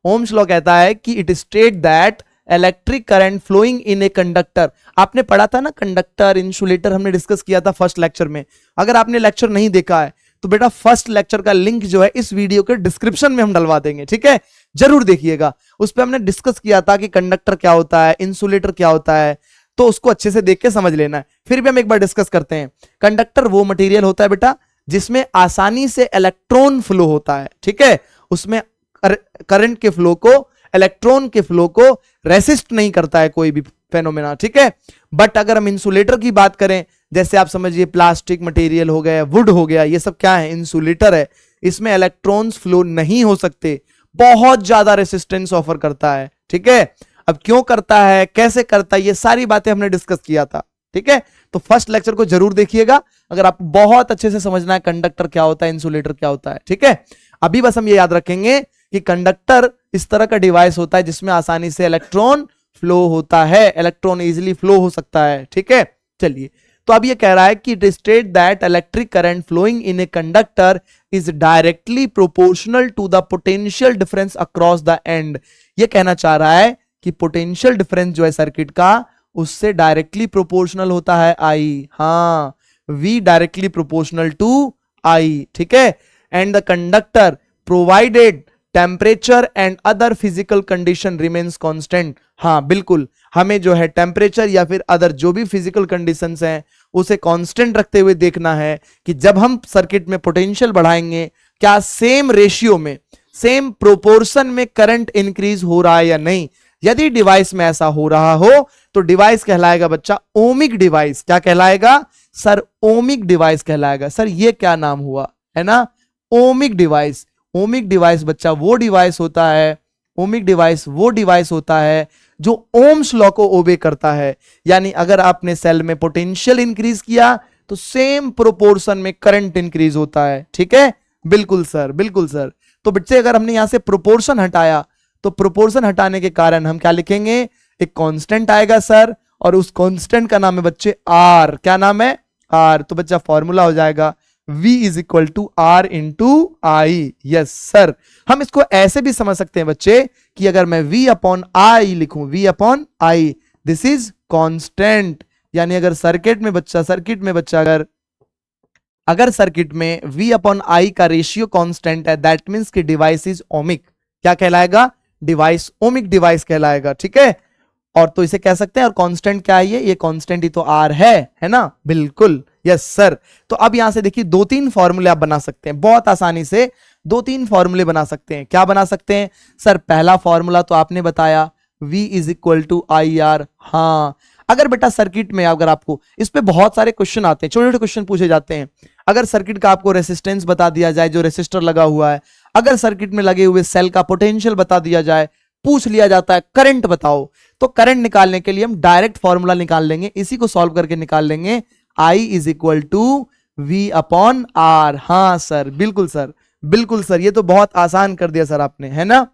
ओम्स लॉ कहता है कि it state that electric current flowing in a conductor. आपने पढ़ा था ना कंडक्टर इंसुलेटर, हमने डिस्कस किया था फर्स्ट लेक्चर में। अगर आपने लेक्चर नहीं देखा है तो बेटा फर्स्ट लेक्चर का लिंक जो है इस वीडियो के डिस्क्रिप्शन में हम डलवा देंगे, ठीक है, जरूर देखिएगा। उस पर हमने डिस्कस किया था कि कंडक्टर क्या होता है, इंसुलेटर क्या होता है, तो उसको अच्छे से देख के समझ लेना है। फिर भी हम एक बार डिस्कस करते हैं। कंडक्टर वो मटेरियल होता है बेटा जिसमें आसानी से इलेक्ट्रॉन फ्लो होता है, ठीक है, उसमें करंट के फ्लो को, इलेक्ट्रॉन के फ्लो को रेसिस्ट नहीं करता है कोई भी फेनोमेना, ठीक है। बट अगर हम इंसुलेटर की बात करें, जैसे आप समझिए प्लास्टिक मटेरियल हो गया, वुड हो गया, ये सब क्या है, इंसुलेटर है, इसमें इलेक्ट्रॉन्स फ्लो नहीं हो सकते, बहुत ज्यादा रेसिस्टेंस ऑफर करता है, ठीक है। अब क्यों करता है, कैसे करता है, ये सारी बातें हमने डिस्कस किया था, ठीक है। तो फर्स्ट लेक्चर को जरूर देखिएगा अगर आपको बहुत अच्छे से समझना है कंडक्टर क्या होता है, इंसुलेटर क्या होता है, ठीक है। अभी बस हम ये याद रखेंगे कि कंडक्टर इस तरह का डिवाइस होता है जिसमें आसानी से इलेक्ट्रॉन फ्लो होता है, इलेक्ट्रॉन इजीली फ्लो हो सकता है, ठीक है। चलिए तो अब ये कह रहा है कि it state that electric current flowing in a conductor is directly proportional to the potential difference across the end. ये कहना चाह रहा है कि पोटेंशियल डिफरेंस जो है सर्किट का उससे डायरेक्टली प्रोपोर्शनल होता है आई। हाँ, V directly proportional to I, ठीक है। And the conductor provided temperature and other physical condition remains constant. हाँ बिल्कुल, हमें जो है टेम्परेचर या फिर अदर जो भी फिजिकल कंडीशंस हैं उसे कांस्टेंट रखते हुए देखना है कि जब हम सर्किट में पोटेंशियल बढ़ाएंगे क्या सेम रेशियो में, सेम प्रोपोर्शन में करंट इंक्रीज हो रहा है या नहीं। यदि डिवाइस में ऐसा हो रहा हो तो डिवाइस कहलाएगा बच्चा ओमिक डिवाइस। क्या कहलाएगा सर? ओमिक डिवाइस कहलाएगा। सर ये क्या नाम हुआ, है ना, ओमिक डिवाइस। ओमिक डिवाइस बच्चा वो डिवाइस होता है, ओमिक डिवाइस वो डिवाइस होता है जो ओम्स लॉ को ओबे करता है। यानी अगर आपने सेल में पोटेंशियल इंक्रीज किया तो सेम प्रोपोर्शन में करंट इंक्रीज होता है, ठीक है। बिल्कुल सर, बिल्कुल सर। तो बच्चे अगर हमने यहां से प्रोपोर्शन हटाया तो प्रोपोर्शन हटाने के कारण हम क्या लिखेंगे, एक कांस्टेंट आएगा सर, और उस कांस्टेंट का नाम है बच्चे आर। क्या नाम है? आर। तो बच्चा फॉर्मूला हो जाएगा V is equal to R into I. Yes sir. हम इसको ऐसे भी समझ सकते हैं बच्चे कि अगर मैं V अपॉन आई लिखूं, V upon I, this is constant. यानी अगर सर्किट में बच्चा अगर सर्किट में V अपॉन आई का रेशियो कांस्टेंट है, दैट मींस कि डिवाइस इज ओमिक। क्या कहलाएगा? डिवाइस ओमिक डिवाइस कहलाएगा, ठीक है। और तो इसे कह सकते हैं, और कांस्टेंट क्या है? ये कांस्टेंट ही तो आर है ना। बिल्कुल, यस सर। तो अब यहां से देखिए 2-3 फॉर्मूले आप बना सकते हैं, बहुत आसानी से 2-3 फॉर्मूले बना सकते हैं। क्या बना सकते हैं सर? पहला फॉर्मूला तो आपने बताया V is equal to I R. हाँ, अगर बेटा सर्किट में, अगर आपको इस पे बहुत सारे क्वेश्चन आते हैं, छोटे छोटे क्वेश्चन पूछे जाते हैं। अगर सर्किट का आपको रेसिस्टेंस बता दिया जाए, जो रेसिस्टर लगा हुआ है, अगर सर्किट में लगे हुए सेल का पोटेंशियल बता दिया जाए, पूछ लिया जाता है करंट बताओ, तो करंट निकालने के लिए हम डायरेक्ट फॉर्मूला निकाल लेंगे, इसी को सॉल्व करके निकाल लेंगे, I is equal to V upon R. हाँ सर, बिल्कुल सर, बिल्कुल सर। ये तो बहुत आसान कर दिया सर आपने, है ना।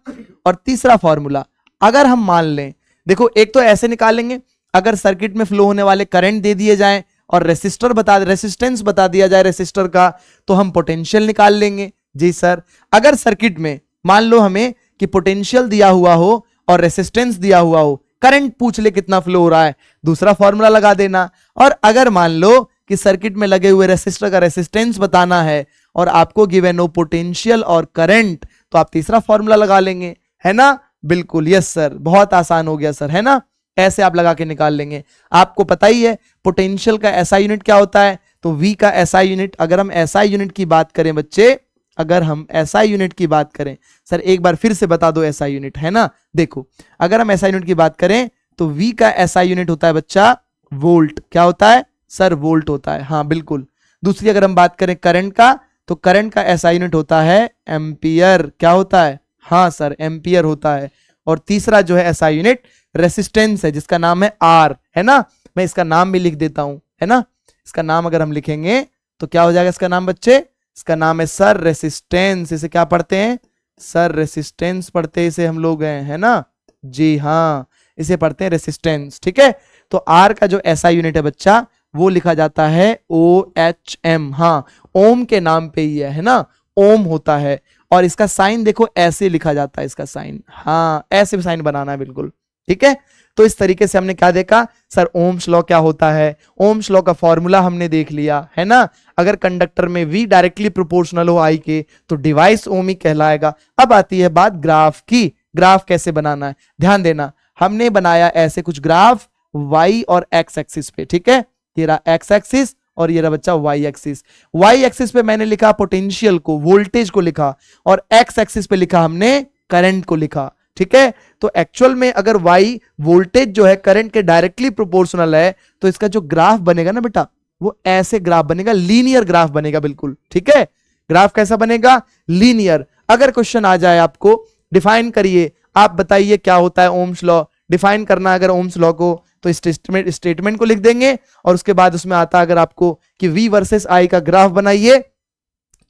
और तीसरा फॉर्मूला अगर हम मान लें, देखो एक तो ऐसे निकाल लेंगे, अगर सर्किट में फ्लो होने वाले करंट दे दिए जाए और रेसिस्टेंस बता दिया जाए रेसिस्टर का, तो हम पोटेंशियल निकाल लेंगे। जी सर। अगर सर्किट में मान लो हमें कि पोटेंशियल दिया हुआ हो और रेसिस्टेंस दिया हुआ हो, करंट पूछ ले कितना फ्लो हो रहा है, दूसरा फॉर्मूला लगा देना। और अगर मान लो कि सर्किट में लगे हुए रेसिस्टर का रेसिस्टेंस बताना है और आपको गिवन हो पोटेंशियल और करंट, तो आप तीसरा फॉर्मूला लगा लेंगे, है ना। बिल्कुल, यस सर, बहुत आसान हो गया सर, है ना। ऐसे आप लगा के निकाल लेंगे। आपको पता ही है पोटेंशियल का एसआई यूनिट क्या होता है, तो V का एसआई यूनिट। अगर हम एसआई यूनिट की बात करें बच्चे, अगर हम एसआई यूनिट की बात करें, सर एक बार फिर से बता दो एसआई यूनिट, है ना। देखो अगर हम एसआई यूनिट की बात करें तो V का एसआई यूनिट होता है बच्चा वोल्ट। क्या होता है सर? वोल्ट होता है। हाँ बिल्कुल। दूसरी अगर हम बात करें करंट का, तो करंट का एसआई यूनिट होता है एम्पियर। क्या होता है? हाँ सर, एम्पियर होता है। और तीसरा जो है एसआई यूनिट रेसिस्टेंस है, जिसका नाम है आर, है ना। मैं इसका नाम भी लिख देता हूं, है ना। इसका नाम अगर हम लिखेंगे तो क्या हो जाएगा इसका नाम बच्चे? इसका नाम है सर रेसिस्टेंस। इसे क्या पढ़ते हैं सर? रेसिस्टेंस पढ़ते हैं इसे हम लोग हैं, है ना। जी हाँ, इसे पढ़ते हैं रेसिस्टेंस, ठीक है। तो आर का जो एसआई यूनिट है बच्चा, वो लिखा जाता है OHM। हाँ, ओम के नाम पे ही है ना, ओम होता है। और इसका साइन देखो ऐसे लिखा जाता है, इसका साइन, हाँ ऐसे साइन बनाना है, बिल्कुल ठीक है। तो इस तरीके से हमने क्या देखा सर? ओम्स लॉ क्या होता है, ओम्स लॉ का फॉर्मूला हमने देख लिया, है ना। अगर कंडक्टर में V डायरेक्टली प्रोपोर्शनल हो I के, तो डिवाइस ओमिक कहलाएगा। अब आती है बात ग्राफ की। ग्राफ कैसे बनाना है, ध्यान देना। हमने बनाया ऐसे कुछ ग्राफ Y और X एक्सिस पे, ठीक है। ये रहा X एक्सिस और ये रहा बच्चा Y एक्सिस। Y एक्सिस पे मैंने लिखा पोटेंशियल को, वोल्टेज को लिखा, और X एक्सिस पे लिखा हमने करंट को लिखा, ठीक है। तो एक्चुअल में अगर Y वोल्टेज जो है करंट के डायरेक्टली प्रोपोर्शनल है, तो इसका जो ग्राफ बनेगा ना बेटा, वो ऐसे ग्राफ बनेगा, लीनियर ग्राफ बनेगा, बिल्कुल ठीक है। ग्राफ कैसा बनेगा? लीनियर। अगर क्वेश्चन आ जाए आपको डिफाइन करिए, आप बताइए क्या होता है ओम्स लॉ, डिफाइन करना अगर ओम्स लॉ को, तो स्टेटमेंट को लिख देंगे, और उसके बाद उसमें आता है अगर आपको कि V वर्सेस I का ग्राफ बनाइए,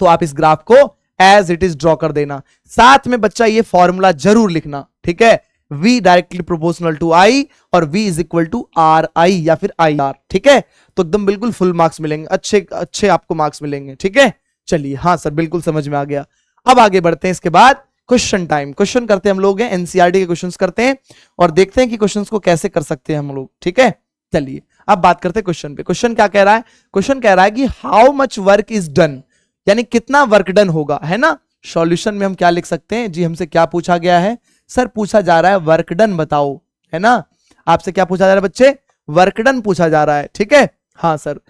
तो आप इस ग्राफ को एज इट इज ड्रॉ कर देना। साथ में बच्चा ये फॉर्मूला जरूर लिखना, ठीक है। V directly proportional to I और V is equal to RI या फिर IR, ठीक है। तो एकदम बिल्कुल फुल मार्क्स मिलेंगे, अच्छे अच्छे आपको मार्क्स मिलेंगे, ठीक है। चलिए, हाँ सर बिल्कुल समझ में आ गया। अब आगे बढ़ते हैं, इसके बाद क्वेश्चन टाइम। क्वेश्चन करते हैं हम लोग, एनसीईआरटी के क्वेश्चंस करते हैं और देखते हैं कि क्वेश्चंस को कैसे कर सकते हैं हम लोग, ठीक है। चलिए अब बात करते हैं क्वेश्चन पे। क्वेश्चन क्या कह रहा है? क्वेश्चन कह रहा है कि how much work is done, यानी कितना वर्क डन होगा, है ना। सॉल्यूशन में हम क्या लिख सकते हैं जी? हमसे क्या पूछा गया है सर? पूछा जा रहा है वर्क डन बताओ, है ना। आपसे क्या पूछा जा रहा है बच्चे? वर्क डन पूछा जा रहा है, ठीक है। हाँ sir,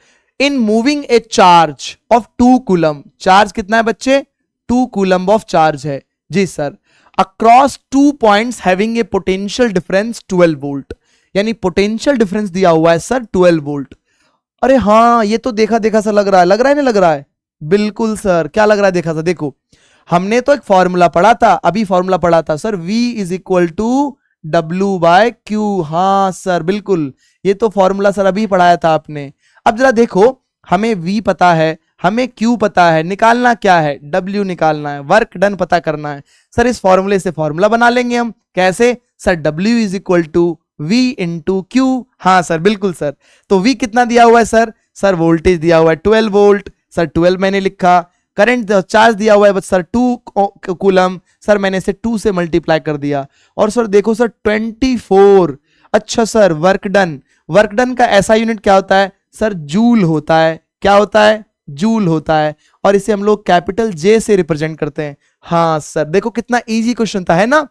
in moving a charge of 2 coulomb, charge कितना है बच्चे? 2 कूलम ऑफ चार्ज है जी sir, across 2 points having a potential difference 12 volt, यानी पोटेंशियल डिफरेंस दिया हुआ है सर 12 वोल्ट। अरे हाँ, ये तो देखा देखा सा लग रहा है, लग रहा है नहीं लग रहा है? बिल्कुल सर, क्या लग रहा है? देखा था, देखो हमने तो एक फॉर्मूला पढ़ा था, अभी फॉर्मूला पढ़ा था sir, V is equal to W/Q। हाँ सर बिल्कुल, ये तो फॉर्मूला सर अभी पढ़ाया था आपने। अब जरा देखो, हमें V पता है, हमें Q पता है, निकालना क्या है? W निकालना है, वर्क डन पता करना है सर। इस फॉर्मूले से फॉर्मूला बना लेंगे हम, कैसे sir? W is equal to V into Q। हाँ सर बिल्कुल सर, तो V कितना दिया हुआ है सर? सर वोल्टेज दिया हुआ है 12 वोल्ट, सर 12 मैंने लिखा। करंट चार्ज दिया हुआ है बस सर 2 कूलम, सर मैंने इसे 2 से मल्टीप्लाई कर दिया। और सर देखो सर 24। अच्छा sir, work done, work done का ऐसा यूनिट क्या होता है सर? जूल होता है। क्या होता है? जूल होता है, और इसे हम लोग कैपिटल J से रिप्रेजेंट करते हैं। हाँ सर, देखो कितना इजी क्वेश्चन था, है ना।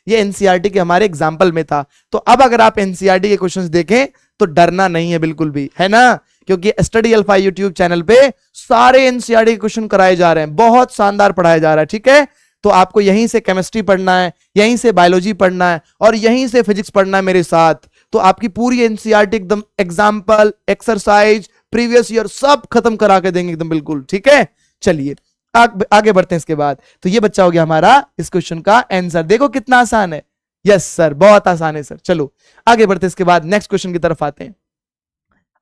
ये एनसीईआरटी के हमारे एग्जाम्पल में था। तो अब अगर आप एनसीईआरटी के क्वेश्चंस देखें तो डरना नहीं है बिल्कुल भी, है ना, क्योंकि स्टडी अल्फा यूट्यूब चैनल पे सारे एनसीईआरटी के क्वेश्चन कराए जा रहे हैं, बहुत शानदार पढ़ाया जा रहा है, ठीक है। तो आपको यहीं से केमिस्ट्री पढ़ना है, यहीं से बायोलॉजी पढ़ना है और यहीं से फिजिक्स पढ़ना है मेरे साथ। तो आपकी पूरी एनसीईआरटी एकदम एग्जाम्पल, एक्सरसाइज, प्रीवियस ईयर सब खत्म करा के देंगे एकदम बिल्कुल, ठीक है। चलिए आगे बढ़ते हैं। इसके बाद तो ये बच्चा हो गया हमारा इस क्वेश्चन का आंसर। देखो कितना आसान है। यस सर, बहुत आसान है सर। चलो आगे बढ़ते हैं, इसके बाद नेक्स्ट क्वेश्चन की तरफ आते हैं।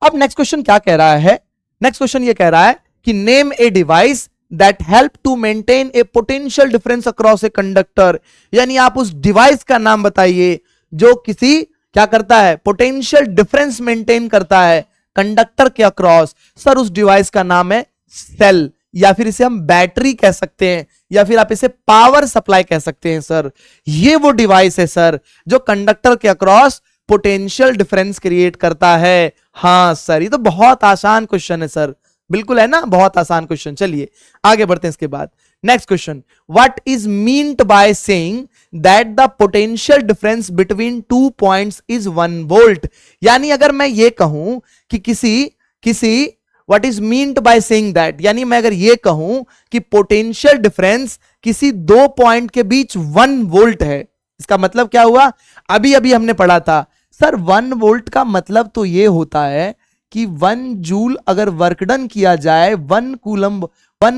अब नेक्स्ट क्वेश्चन क्या कह रहा है? नेक्स्ट क्वेश्चन ये कह रहा है कि name a device that help to maintain a potential difference across a conductor, यानी आप उस डिवाइस का नाम बताइए जो किसी क्या करता है? पोटेंशियल डिफरेंस मेंटेन करता है कंडक्टर के अक्रॉस। सर उस डिवाइस का नाम है सेल, या फिर इसे हम बैटरी कह सकते हैं, या फिर आप इसे पावर सप्लाई कह सकते हैं सर। ये वो डिवाइस है सर जो कंडक्टर के अक्रॉस पोटेंशियल डिफरेंस क्रिएट करता है। हाँ सर, ये तो बहुत आसान क्वेश्चन है सर, बिल्कुल है ना, बहुत आसान क्वेश्चन। चलिए आगे बढ़ते हैं। इसके बाद next question, what is meant by saying that the potential difference between 2 points is 1 volt, यानी अगर मैं ये कहूं कि किसी what is meant by saying that, यानी मैं अगर ये कहूं कि पोटेंशियल डिफरेंस किसी 2 पॉइंट के बीच 1 वोल्ट है, इसका मतलब क्या हुआ? अभी अभी हमने पढ़ा था सर 1 वोल्ट का मतलब तो ये होता है कि 1 जूल अगर वर्क डन किया जाए 1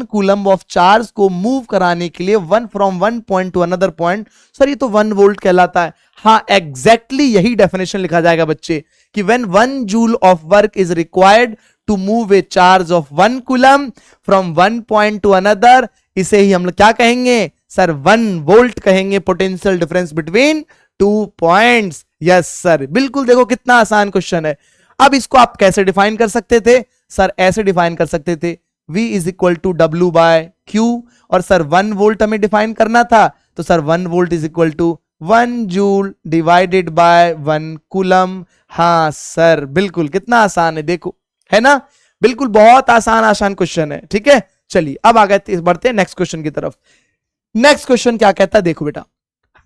कूलम ऑफ चार्ज को मूव कराने के लिए from one point to another point, sir ये तो 1 वोल्ट कहलाता है। हाँ एग्जैक्टली यही डेफिनेशन लिखा जाएगा बच्चे कि when 1 joule of work is required to move a charge of 1 coulomb from one point to another, इसे ही हम लोग क्या कहेंगे सर? 1 वोल्ट कहेंगे, potential difference between 2 points. Yes sir, बिल्कुल देखो कितना आसान क्वेश्चन है। अब इसको आप कैसे डिफाइन कर सकते थे सर? ऐसे डिफाइन कर सकते थे, V is equal to W/Q, और सर 1 वोल्ट हमें डिफाइन करना था, तो sir 1 volt is equal to 1 joule divided by 1 coulomb. हाँ सर बिल्कुल, कितना आसान है देखो, है ना, बिल्कुल बहुत आसान क्वेश्चन है, ठीक है। चलिए अब आगे बढ़ते हैं नेक्स्ट क्वेश्चन की तरफ। नेक्स्ट क्वेश्चन क्या कहता है देखो बेटा,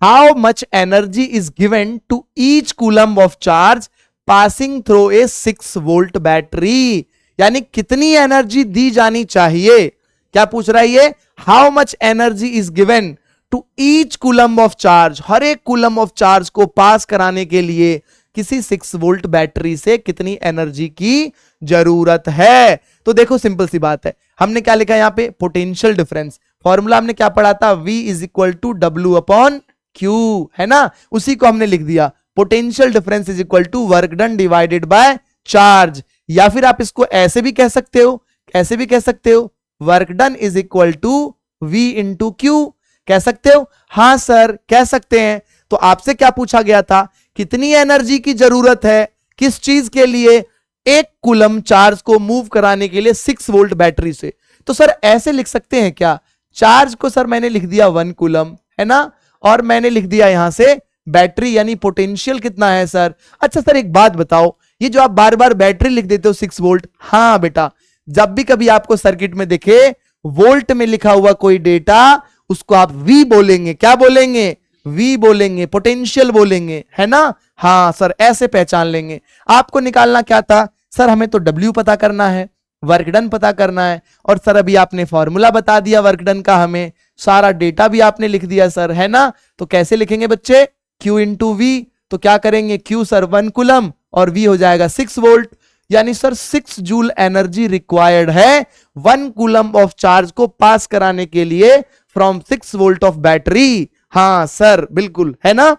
how much energy is given to each coulomb of charge passing through a 6 volt battery, यानी कितनी एनर्जी दी जानी चाहिए? क्या पूछ रहा है ये? How much energy is given to each coulomb of charge, हर एक कूलम ऑफ चार्ज को पास कराने के लिए किसी 6 वोल्ट बैटरी से कितनी एनर्जी की जरूरत है? तो देखो सिंपल सी बात है, हमने क्या लिखा यहां पे? Potential difference. फॉर्मूला हमने क्या पढ़ा था? V is equal to W/Q, है ना, उसी को हमने लिख दिया। Potential difference is equal to work done divided by charge, या फिर आप इसको ऐसे भी कह सकते हो, ऐसे भी कह सकते हो, work done is equal to V into Q, कह सकते हो। हाँ सर कह सकते हैं। तो तो आपसे क्या पूछा गया था, कितनी एनर्जी की जरूरत है किस चीज के लिए, 1 कूलम चार्ज को मूव कराने के लिए 6 वोल्ट बैटरी से। तो सर ऐसे लिख सकते हैं क्या, चार्ज को सर मैंने लिख दिया 1 कूलम, है ना, और मैंने लिख दिया यहां से बैटरी यानी पोटेंशियल कितना है सर। अच्छा सर एक बात बताओ, ये जो आप बार बार बैटरी लिख देते हो 6 वोल्ट, हाँ बेटा, जब भी कभी आपको सर्किट में दिखे वोल्ट में लिखा हुआ कोई डेटा, उसको आप वी बोलेंगे, क्या बोलेंगे, वी बोलेंगे, पोटेंशियल बोलेंगे, है ना। हाँ सर ऐसे पहचान लेंगे। आपको निकालना क्या था सर, हमें तो डब्ल्यू पता करना है, वर्क डन पता करना है, और सर अभी आपने फॉर्मूला बता दिया वर्क डन का, हमें सारा डेटा भी आपने लिख दिया सर, है ना। तो कैसे लिखेंगे बच्चे, Q इंटू वी, तो क्या करेंगे, Q सर 1 कूलम और V हो जाएगा 6 वोल्ट, यानी सर 6 जूल एनर्जी रिक्वायर्ड है 1 कूलम ऑफ चार्ज को पास कराने के लिए फ्रॉम 6 वोल्ट ऑफ बैटरी। हाँ सर बिल्कुल, है ना।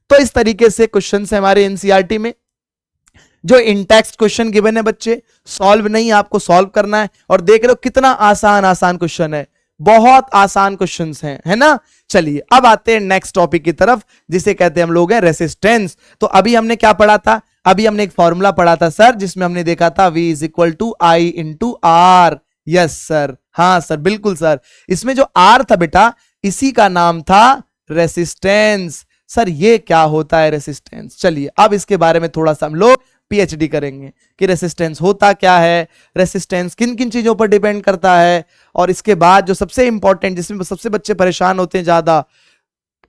तो इस तरीके से क्वेश्चन है हमारे एनसीईआरटी में। जो इंटेक्स्ट क्वेश्चन गिवन है बच्चे, सॉल्व नहीं आपको सॉल्व करना है, और देख रहे हो कितना आसान आसान क्वेश्चन है, बहुत आसान क्वेश्चंस हैं, है ना। चलिए अब आते हैं नेक्स्ट टॉपिक की तरफ, जिसे कहते हैं हम लोग हैं रेसिस्टेंस। तो अभी हमने क्या पढ़ा था, अभी हमने एक फॉर्मूला पढ़ा था सर, जिसमें हमने देखा था V is equal to I into R. Yes sir, हाँ सर बिल्कुल सर, इसमें जो R था बेटा, इसी का नाम था रेसिस्टेंस। सर ये क्या होता है रेसिस्टेंस, चलिए अब इसके बारे में थोड़ा सा हम लोग पीएचडी करेंगे कि रेसिस्टेंस होता क्या है, रेसिस्टेंस किन किन चीजों पर डिपेंड करता है, और इसके बाद जो सबसे इंपॉर्टेंट, जिसमें सबसे बच्चे परेशान होते हैं ज्यादा,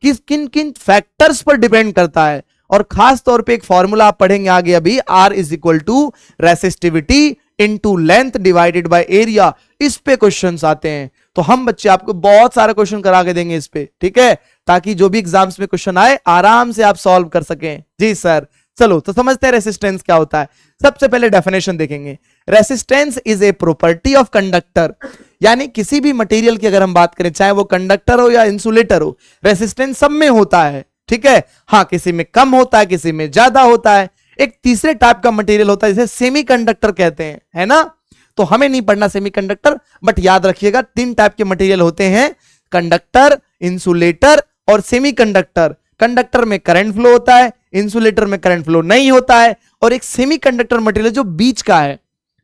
किस किन किन फैक्टर्स पर डिपेंड करता है। और खास तौर पे एक फॉर्मूला आप पढ़ेंगे आगे अभी, R is equal to resistivity into length divided by area. इस पे क्वेश्चंस आते हैं, तो हम बच्चे आपको बहुत सारा क्वेश्चन करा के देंगे इस पे, ठीक है, ताकि जो भी एग्जाम्स में क्वेश्चन आए आराम से आप सॉल्व कर सकें। जी सर, चलो तो समझते हैं रेसिस्टेंस क्या होता है। सबसे पहले डेफिनेशन देखेंगे, resistance is a property of conductor, यानी किसी भी मटेरियल की अगर हम बात करें, चाहे वो कंडक्टर हो या इंसुलेटर हो, रेसिस्टेंस सब में होता है, ठीक है। हाँ किसी में कम होता है, किसी में ज्यादा होता है। एक तीसरे टाइप का मटेरियल होता है जिसे सेमीकंडक्टर कहते हैं, है ना। तो हमें नहीं पढ़ना सेमीकंडक्टर, बट याद रखिएगा 3 टाइप के मटेरियल होते हैं, कंडक्टर, इंसुलेटर और सेमीकंडक्टर। कंडक्टर में करंट फ्लो होता है, इंसुलेटर में करंट फ्लो नहीं होता है, और एक सेमीकंडक्टर मटेरियल जो बीच का है,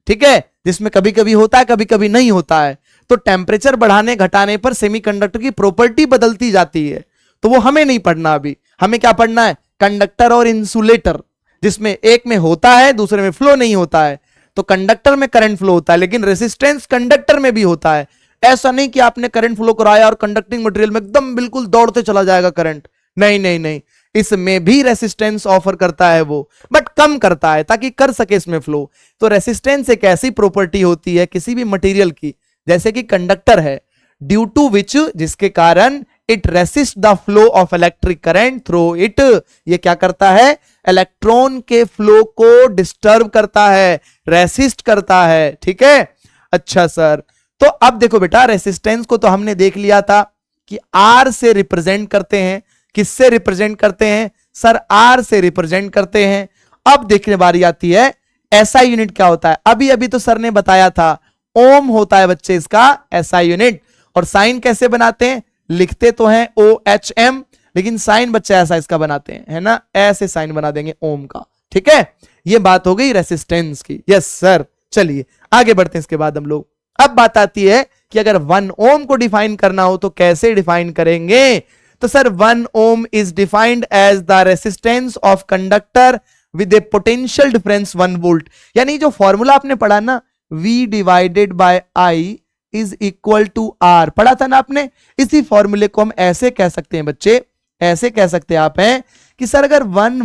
ठीक है, जिसमें कभी कभी होता है कभी कभी नहीं होता है। तो टेम्परेचर बढ़ाने घटाने पर सेमीकंडक्टर की प्रॉपर्टी बदलती जाती है, तो वो हमें नहीं पढ़ना। अभी हमें क्या पढ़ना है, कंडक्टर और इंसुलेटर, जिसमें एक में होता है दूसरे में फ्लो नहीं होता है। तो कंडक्टर में करंट फ्लो होता है, लेकिन रेसिस्टेंस कंडक्टर में भी होता है। ऐसा नहीं कि आपने करंट फ्लो कराया और कंडक्टिंग मटेरियल में एकदम बिल्कुल दौड़ते चला जाएगा करंट, नहीं नहीं नहीं, इसमें भी रेसिस्टेंस ऑफर करता है वो, बट कम करता है ताकि कर सके इसमें फ्लो। तो रेसिस्टेंस एक ऐसी प्रॉपर्टी होती है किसी भी मटेरियल की, जैसे कि कंडक्टर है, ड्यू टू विच, जिसके कारण it resist the flow of electric current through it, ये क्या करता है, इलेक्ट्रॉन के फ्लो को डिस्टर्ब करता है, रेसिस्ट करता है, ठीक है। अच्छा सर, तो अब देखो बेटा, रेसिस्टेंस को तो हमने देख लिया था कि R से रिप्रेजेंट करते हैं, किससे रिप्रेजेंट करते हैं सर, R से रिप्रेजेंट करते हैं। अब देखने बारी आती है SI यूनिट क्या होता है। अभी अभी तो सर ने बताया था ओम होता है बच्चे इसका SI यूनिट, और साइन कैसे बनाते हैं, लिखते तो हैं OHM, लेकिन साइन बच्चे ऐसा इसका बनाते हैं, है ना, ऐसे साइन बना देंगे ओम का, ठीक है। ये बात हो गई रेसिस्टेंस की। यस सर, चलिए आगे बढ़ते हैं। इसके बाद हम लोग, अब बात आती है कि अगर 1 ओम को डिफाइन करना हो तो कैसे डिफाइन करेंगे। तो sir 1 ohm is defined as the resistance of conductor with a potential difference 1 volt. यानी जो फॉर्मूला आपने पढ़ा ना, V divided by I is equal to R, पढ़ा था ना आपने। इसी फॉर्मूले को हम ऐसे कह सकते हैं बच्चे, ऐसे कह सकते हैं आप हैं कि सर अगर 1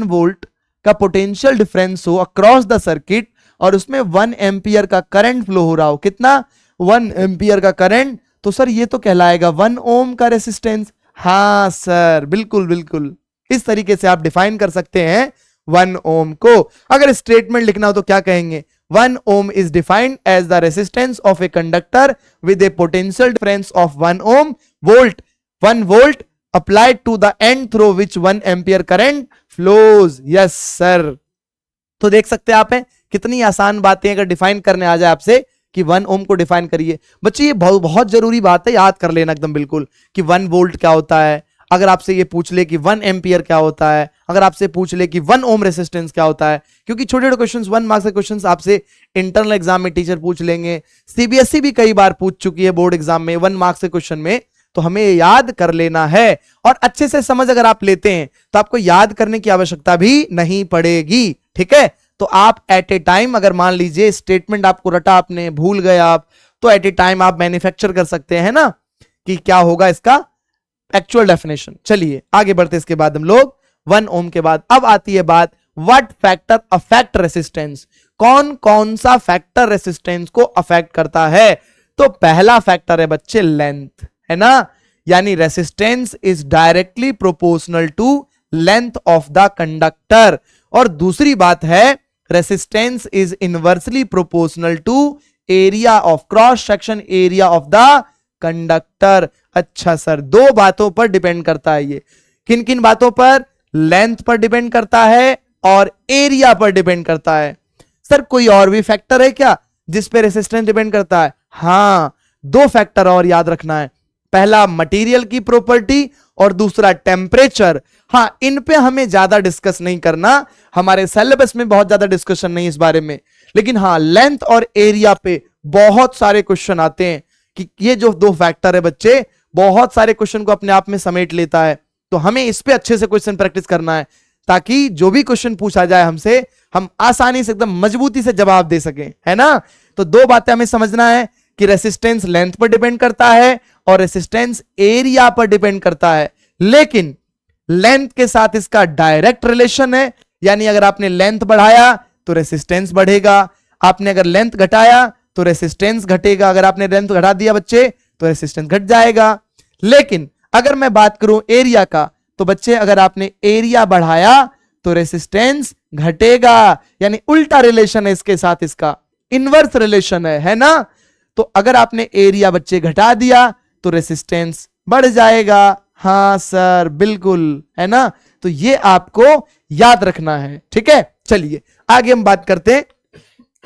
वोल्ट का पोटेंशियल डिफरेंस हो अक्रॉस द सर्किट, और उसमें 1 एम्पियर का करंट फ्लो हो रहा हो, कितना, 1 एम्पियर का करंट, तो सर ये तो कहलाएगा 1 ओम का रेसिस्टेंस। हाँ सर बिल्कुल बिल्कुल, इस तरीके से आप डिफाइन कर सकते हैं 1 ओम को। अगर स्टेटमेंट लिखना हो तो क्या कहेंगे, 1 ohm is defined as the resistance of a conductor with a potential difference of 1 volt. 1 volt applied to the end through which 1 ampere current flows. Yes sir. तो देख सकते हैं आप हैं कितनी आसान बातें अगर डिफाइन करने आ जाए आपसे कि 1 ओम को डिफाइन करिए। बच्चे ये बहुत जरूरी बात है, याद कर लेना एकदम बिल्कुल कि 1 वोल्ट क्या होता है, अगर आपसे ये पूछ ले कि 1 एम्पियर क्या होता है, अगर आपसे पूछ ले कि 1 ओम रेसिस्टेंस क्या होता है, क्योंकि छोटे छोटे क्वेश्चंस 1 मार्क्स के क्वेश्चंस आपसे इंटरनल एग्जाम में टीचर पूछ लेंगे, सीबीएसई भी कई बार पूछ चुकी है बोर्ड एग्जाम में 1 मार्क्स के क्वेश्चन में, तो हमें याद कर लेना है और अच्छे से समझ अगर आप लेते हैं तो आपको याद करने की आवश्यकता भी नहीं पड़ेगी। ठीक है, तो आप एट ए टाइम अगर मान लीजिए स्टेटमेंट आपको रटा, आपने भूल गए आप, तो एट ए टाइम आप मैन्युफैक्चर कर सकते हैं ना कि क्या होगा इसका एक्चुअल डेफिनेशन। चलिए आगे बढ़ते, इसके बाद हम लोग 1 ओम के बाद अब आती है बात व्हाट फैक्टर अफेक्ट रेसिस्टेंस, कौन कौन सा फैक्टर रेसिस्टेंस को अफेक्ट करता है। तो पहला फैक्टर है बच्चे लेंथ, है ना, यानी resistance is directly proportional to length of the conductor. और दूसरी बात है resistance is inversely proportional to area of cross section area of the conductor. अच्छा सर, दो बातों पर डिपेंड करता है ये, किन किन बातों पर, लेंथ पर डिपेंड करता है और एरिया पर डिपेंड करता है। सर कोई और भी फैक्टर है क्या जिस पे रेसिस्टेंस डिपेंड करता है? हाँ, 2 फैक्टर और याद रखना है, पहला मटेरियल की प्रॉपर्टी और दूसरा टेम्परेचर। हाँ, इन पे हमें ज्यादा डिस्कस नहीं करना, हमारे सिलेबस में बहुत ज्यादा डिस्कशन नहीं इस बारे में, लेकिन हाँ लेंथ और एरिया पे बहुत सारे क्वेश्चन आते हैं कि ये जो 2 फैक्टर है बच्चे बहुत सारे क्वेश्चन को अपने आप में समेट लेता है। तो हमें इस पे अच्छे से क्वेश्चन प्रैक्टिस करना है ताकि जो भी क्वेश्चन पूछा जाए हमसे हम आसानी से एकदम मजबूती से जवाब दे सकें, है ना। तो 2 बातें हमें समझना है कि रेसिस्टेंस लेंथ पर डिपेंड करता है और रेसिस्टेंस एरिया पर डिपेंड करता है, लेकिन लेंथ के साथ इसका डायरेक्ट रिलेशन है, यानी अगर आपने लेंथ बढ़ाया तो रेसिस्टेंस बढ़ेगा, आपने अगर लेंथ घटाया तो रेसिस्टेंस घटेगा, अगर आपने लेंथ घटा दिया बच्चे तो रेसिस्टेंस घट जाएगा। लेकिन अगर मैं बात करूं एरिया का, तो बच्चे अगर आपने एरिया बढ़ाया तो रेसिस्टेंस घटेगा, यानी उल्टा रिलेशन है इसके साथ, इसका इनवर्स रिलेशन है ना। तो अगर आपने एरिया बच्चे घटा दिया तो रेसिस्टेंस बढ़ जाएगा। हाँ सर बिल्कुल, है ना, तो ये आपको याद रखना है। ठीक है, चलिए आगे हम बात करते हैं।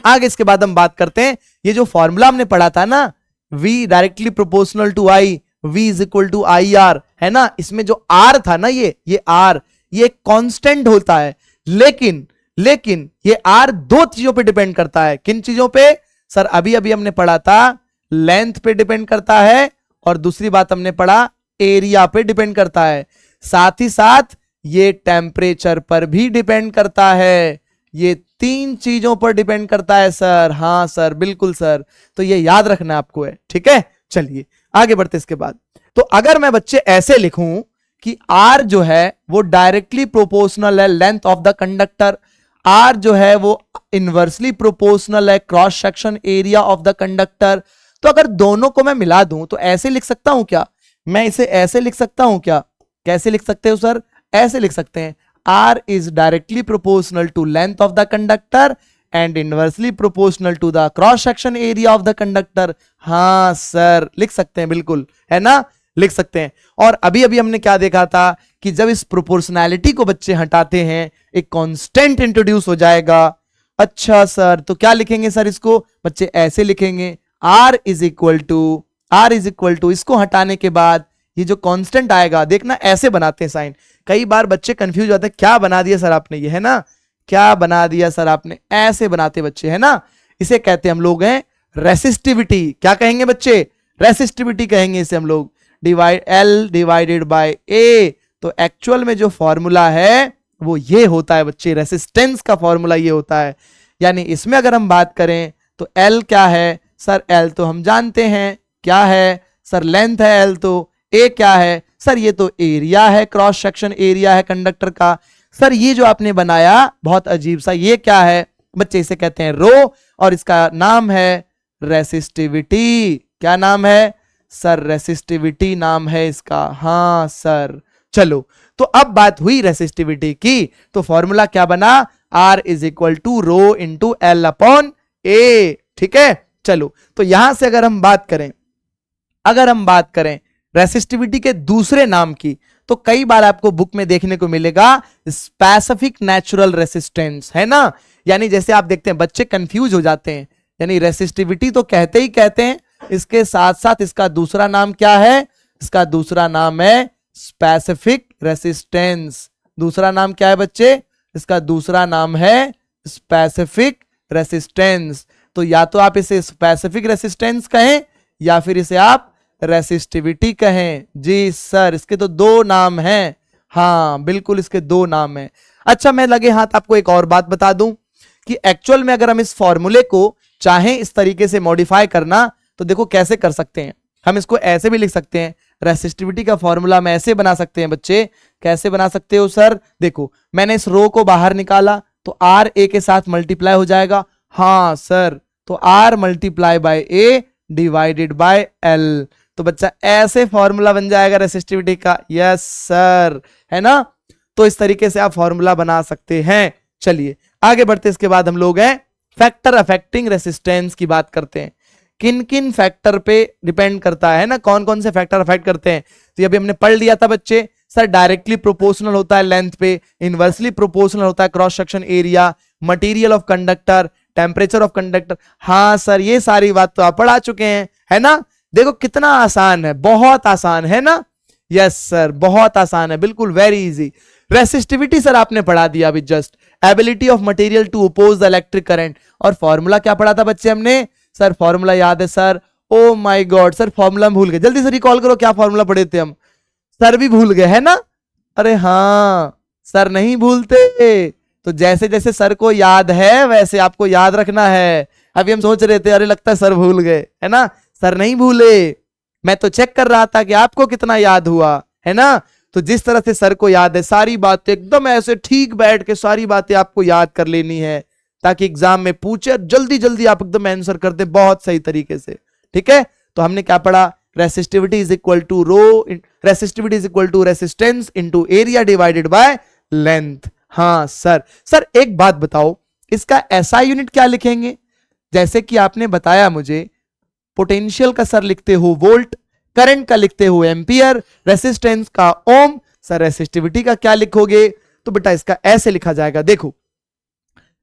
आगे इसके बाद हम बात करते हैं ये जो फॉर्मूला हमने पढ़ा था ना, V directly proportional to I, V is equal to IR, है ना। इसमें जो R था ना, ये R ये कांस्टेंट होता है, लेकिन ये R 2 चीजों पे डिपेंड करता है। किन चीजों पे सर? अभी अभी हमने पढ़ा था लेंथ पे डिपेंड करता है और दूसरी बात हमने पढ़ा एरिया पे डिपेंड करता है, साथ ही साथ ये टेम्परेचर पर भी डिपेंड करता है। ये 3 चीजों पर डिपेंड करता है सर। हाँ सर बिल्कुल सर, तो ये याद रखना आपको है। ठीक है, चलिए आगे बढ़ते इसके बाद। तो अगर मैं बच्चे ऐसे लिखूं कि R जो है वो डायरेक्टली प्रोपोर्शनल है length of the conductor, R जो है वो इनवर्सली प्रोपोर्शनल है cross section area of the conductor, तो अगर दोनों को मैं मिला दूं तो ऐसे लिख सकता हूं क्या? मैं इसे ऐसे लिख सकता हूं क्या? कैसे लिख सकते हो सर? ऐसे लिख सकते हैं, R is directly proportional to length of the conductor and inversely proportional to the cross section area of the conductor। हाँ सर लिख सकते हैं, बिल्कुल, है ना, लिख सकते हैं। और अभी अभी हमने क्या देखा था कि जब इस प्रोपोर्शनैलिटी को बच्चे हटाते हैं एक कांस्टेंट इंट्रोड्यूस हो जाएगा। अच्छा सर, तो क्या लिखेंगे सर इसको? बच्चे ऐसे लिखेंगे, R इज इक्वल टू इसको हटाने के बाद ये जो कांस्टेंट आएगा, देखना ऐसे बनाते हैं साइन। कई बार बच्चे कंफ्यूज होते हैं, क्या बना दिया सर आपने, ये है ना, क्या बना दिया सर आपने, ऐसे बनाते बच्चे, है ना। इसे कहते हैं हम लोग हैं रेसिस्टिविटी। क्या कहेंगे बच्चे? रेसिस्टिविटी कहेंगे इसे हम लोग। Divide L divided by A। तो एक्चुअल में जो फॉर्मूला है वो ये होता है बच्चे, रेसिस्टेंस का फॉर्मूला ये होता है। यानी इसमें अगर हम बात करें तो L क्या है सर? L तो हम जानते हैं क्या है सर, लेंथ है L। तो A क्या है सर? ये तो एरिया है, क्रॉस सेक्शन एरिया है कंडक्टर का। सर ये जो आपने बनाया बहुत अजीब सा, ये क्या है बच्चे? इसे कहते हैं रो और इसका नाम है रेसिस्टिविटी। क्या नाम है सर? रेसिस्टिविटी नाम है इसका। हाँ सर, चलो तो अब बात हुई रेसिस्टिविटी की, तो फॉर्मूला क्या बना? R is equal to rho into L upon A। ठीक है, चलो तो यहां से अगर हम बात करें रेसिस्टिविटी के दूसरे नाम की, तो कई बार आपको बुक में देखने को मिलेगा स्पेसिफिक नेचुरल रेसिस्टेंस, है ना। यानी जैसे आप देखते हैं बच्चे कंफ्यूज हो जाते हैं, यानी रेसिस्टिविटी तो कहते ही कहते हैं, इसके साथ साथ इसका दूसरा नाम क्या है? इसका दूसरा नाम है स्पेसिफिक रेसिस्टेंस। दूसरा नाम क्या है बच्चे? इसका दूसरा नाम है स्पेसिफिक रेसिस्टेंस। तो या तो आप इसे स्पेसिफिक रेसिस्टेंस कहें या फिर इसे आप रेसिस्टिविटी कहें। जी सर, इसके तो दो नाम हैं। हाँ बिल्कुल, इसके दो नाम हैं। अच्छा, मैं लगे हाथ आपको एक और बात बता दूं कि एक्चुअल में अगर हम इस फॉर्मूले को चाहें इस तरीके से मॉडिफाई करना तो देखो कैसे कर सकते हैं। हम इसको ऐसे भी लिख सकते हैं, रेसिस्टिविटी का फॉर्मूला हम ऐसे बना सकते हैं बच्चे। कैसे बना सकते हो सर? देखो, मैंने इस रो को बाहर निकाला तो आर ए के साथ मल्टीप्लाई हो जाएगा। हाँ सर, तो R multiply by A divided by L. तो बच्चा ऐसे फॉर्मूला बन जाएगा रेसिस्टिविटी का। यस सर, है ना? तो इस तरीके से आप फॉर्मूला बना सकते हैं। चलिए आगे बढ़ते, इसके बाद हम लोग हैं फैक्टर अफेक्टिंग रेसिस्टेंस की बात करते हैं। किन किन फैक्टर पे डिपेंड करता है ना, कौन कौन से फैक्टर अफेक्ट करते हैं। तो ये अभी हमने पढ़ लिया था बच्चे। सर डायरेक्टली प्रोपोर्शनल होता है लेंथ पे, इनवर्सली प्रोपोर्शनल होता है cross section area, material of conductor, temperature of conductor. हाँ सर, ये सारी बात तो आप पढ़ा चुके हैं, है ना? देखो कितना आसान है, बहुत आसान है ना? यस सर, बहुत आसान है, बिल्कुल वेरी इजी। रेसिस्टिविटी सर आपने पढ़ा दिया अभी just, ability of material to oppose the electric current. और फॉर्मूला क्या पढ़ा था बच्चे हमने? सर फॉर्मूला याद है sir? Oh my god sir, formula भूल गए। जल्दी से रिकॉल करो, क्या फॉर्मूला पढ़े थे हम? सर भी भूल गए, है ना? अरे हाँ, सर नहीं भूलते। तो जैसे जैसे सर को याद है वैसे आपको याद रखना है। अभी हम सोच रहे थे, अरे लगता है सर भूल गए, है ना? सर नहीं भूले, मैं तो चेक कर रहा था कि आपको कितना याद हुआ, है ना? तो जिस तरह से सर को याद है, सारी बातें एकदम ऐसे ठीक बैठ के सारी बातें आपको याद कर लेनी है, ताकि एग्जाम में पूछे जल्दी जल्दी आप एकदम आंसर कर दे बहुत सही तरीके से। ठीक है, तो हमने क्या पढ़ा? Resistivity is equal to rho, resistivity is equal to resistance into area divided by length. हाँ सर, सर एक बात बताओ, इसका एसआई यूनिट क्या लिखेंगे? जैसे कि आपने बताया मुझे, पोटेंशियल का सर लिखते हो वोल्ट, करंट का लिखते हो एम्पियर, रेसिस्टेंस का ओम। सर रेसिस्टिविटी का क्या लिखोगे? तो बेटा इसका ऐसे लिखा जाएगा। देखो,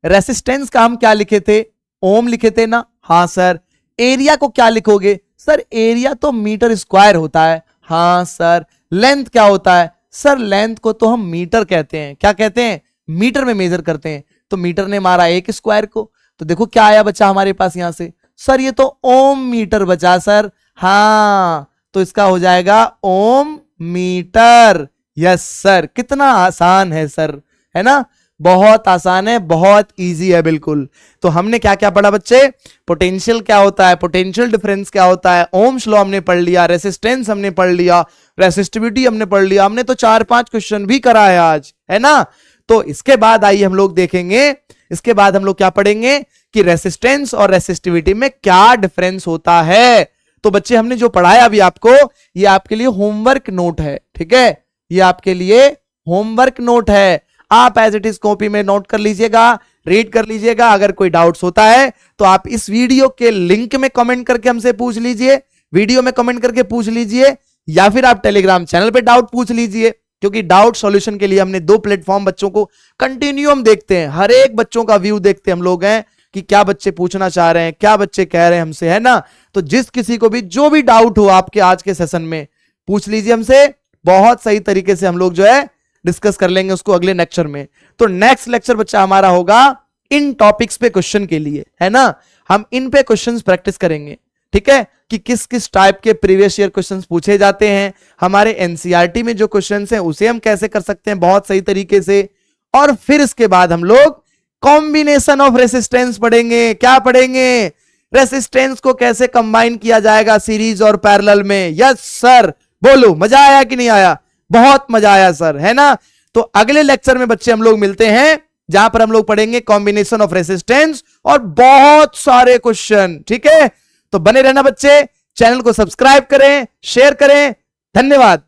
रेसिस्टेंस का हम क्या लिखे थे? ओम लिखे थे ना? हाँ सर। एरिया को क्या लिखोगे? सर एरिया तो मीटर स्क्वायर होता है। हाँ सर। लेंथ क्या होता है? सर लेंथ को तो हम मीटर कहते हैं। क्या कहते हैं? मीटर में मेजर करते हैं। तो मीटर ने मारा एक स्क्वायर को, तो देखो क्या आया बच्चा हमारे पास यहां से? सर ये तो ओम मीटर बचा सर। हाँ, तो इसका हो जाएगा ओम मीटर। यस सर, कितना आसान है सर, है ना? बहुत आसान है, बहुत इजी है बिल्कुल। तो हमने क्या क्या पढ़ा बच्चे? पोटेंशियल क्या होता है, पोटेंशियल डिफरेंस क्या होता है, ओम्स लॉ हमने पढ़ लिया, रेसिस्टेंस हमने पढ़ लिया, रेसिस्टिविटी हमने पढ़ लिया। हमने तो 4-5 क्वेश्चन भी करा है आज, है ना? तो इसके बाद आइए हम लोग देखेंगे, इसके बाद हम लोग क्या पढ़ेंगे कि रेसिस्टेंस और रेसिस्टिविटी में क्या डिफरेंस होता है। तो बच्चे हमने जो पढ़ाया अभी आपको, ये आपके लिए होमवर्क नोट है। ठीक है, ये आपके लिए होमवर्क नोट है। आप एज इट इज कॉपी में नोट कर लीजिएगा, रीड कर लीजिएगा। अगर कोई डाउट्स होता है तो आप इस वीडियो के लिंक में कमेंट करके हमसे पूछ लीजिए, वीडियो में कमेंट करके पूछ लीजिए, या फिर आप टेलीग्राम चैनल पे डाउट पूछ लीजिए। क्योंकि डाउट सॉल्यूशन के लिए हमने 2 प्लेटफॉर्म बच्चों को कंटिन्यू हम देखते हैं, हर एक बच्चों का व्यू देखते हम लोग हैं कि क्या बच्चे पूछना चाह रहे हैं, क्या बच्चे कह रहे हैं हमसे, है ना? तो जिस किसी को भी जो भी डाउट हो आपके आज के सेशन में पूछ लीजिए हमसे, बहुत सही तरीके से हम लोग जो है डिस्कस कर लेंगे उसको अगले लेक्चर में। तो नेक्स्ट लेक्चर बच्चा हमारा होगा इन टॉपिक्स पे क्वेश्चन के लिए, है ना? हम इन पे क्वेश्चंस प्रैक्टिस करेंगे। ठीक है, कि किस किस टाइप के प्रीवियस ईयर क्वेश्चंस पूछे जाते हैं, हमारे एनसीईआरटी में जो क्वेश्चंस हैं उसे हम कैसे कर सकते हैं बहुत सही तरीके से। और फिर इसके बाद हम लोग कॉम्बिनेशन ऑफ रेसिस्टेंस पढ़ेंगे। क्या पढ़ेंगे? रेसिस्टेंस को कैसे कंबाइन किया जाएगा सीरीज और पैरेलल में। यस सर, बोलो मजा आया कि नहीं आया? बहुत मजा आया सर, है ना? तो अगले लेक्चर में बच्चे हम लोग मिलते हैं, जहां पर हम लोग पढ़ेंगे कॉम्बिनेशन ऑफ रेसिस्टेंस और बहुत सारे क्वेश्चन। ठीक है, तो बने रहना बच्चे, चैनल को सब्सक्राइब करें, शेयर करें। धन्यवाद।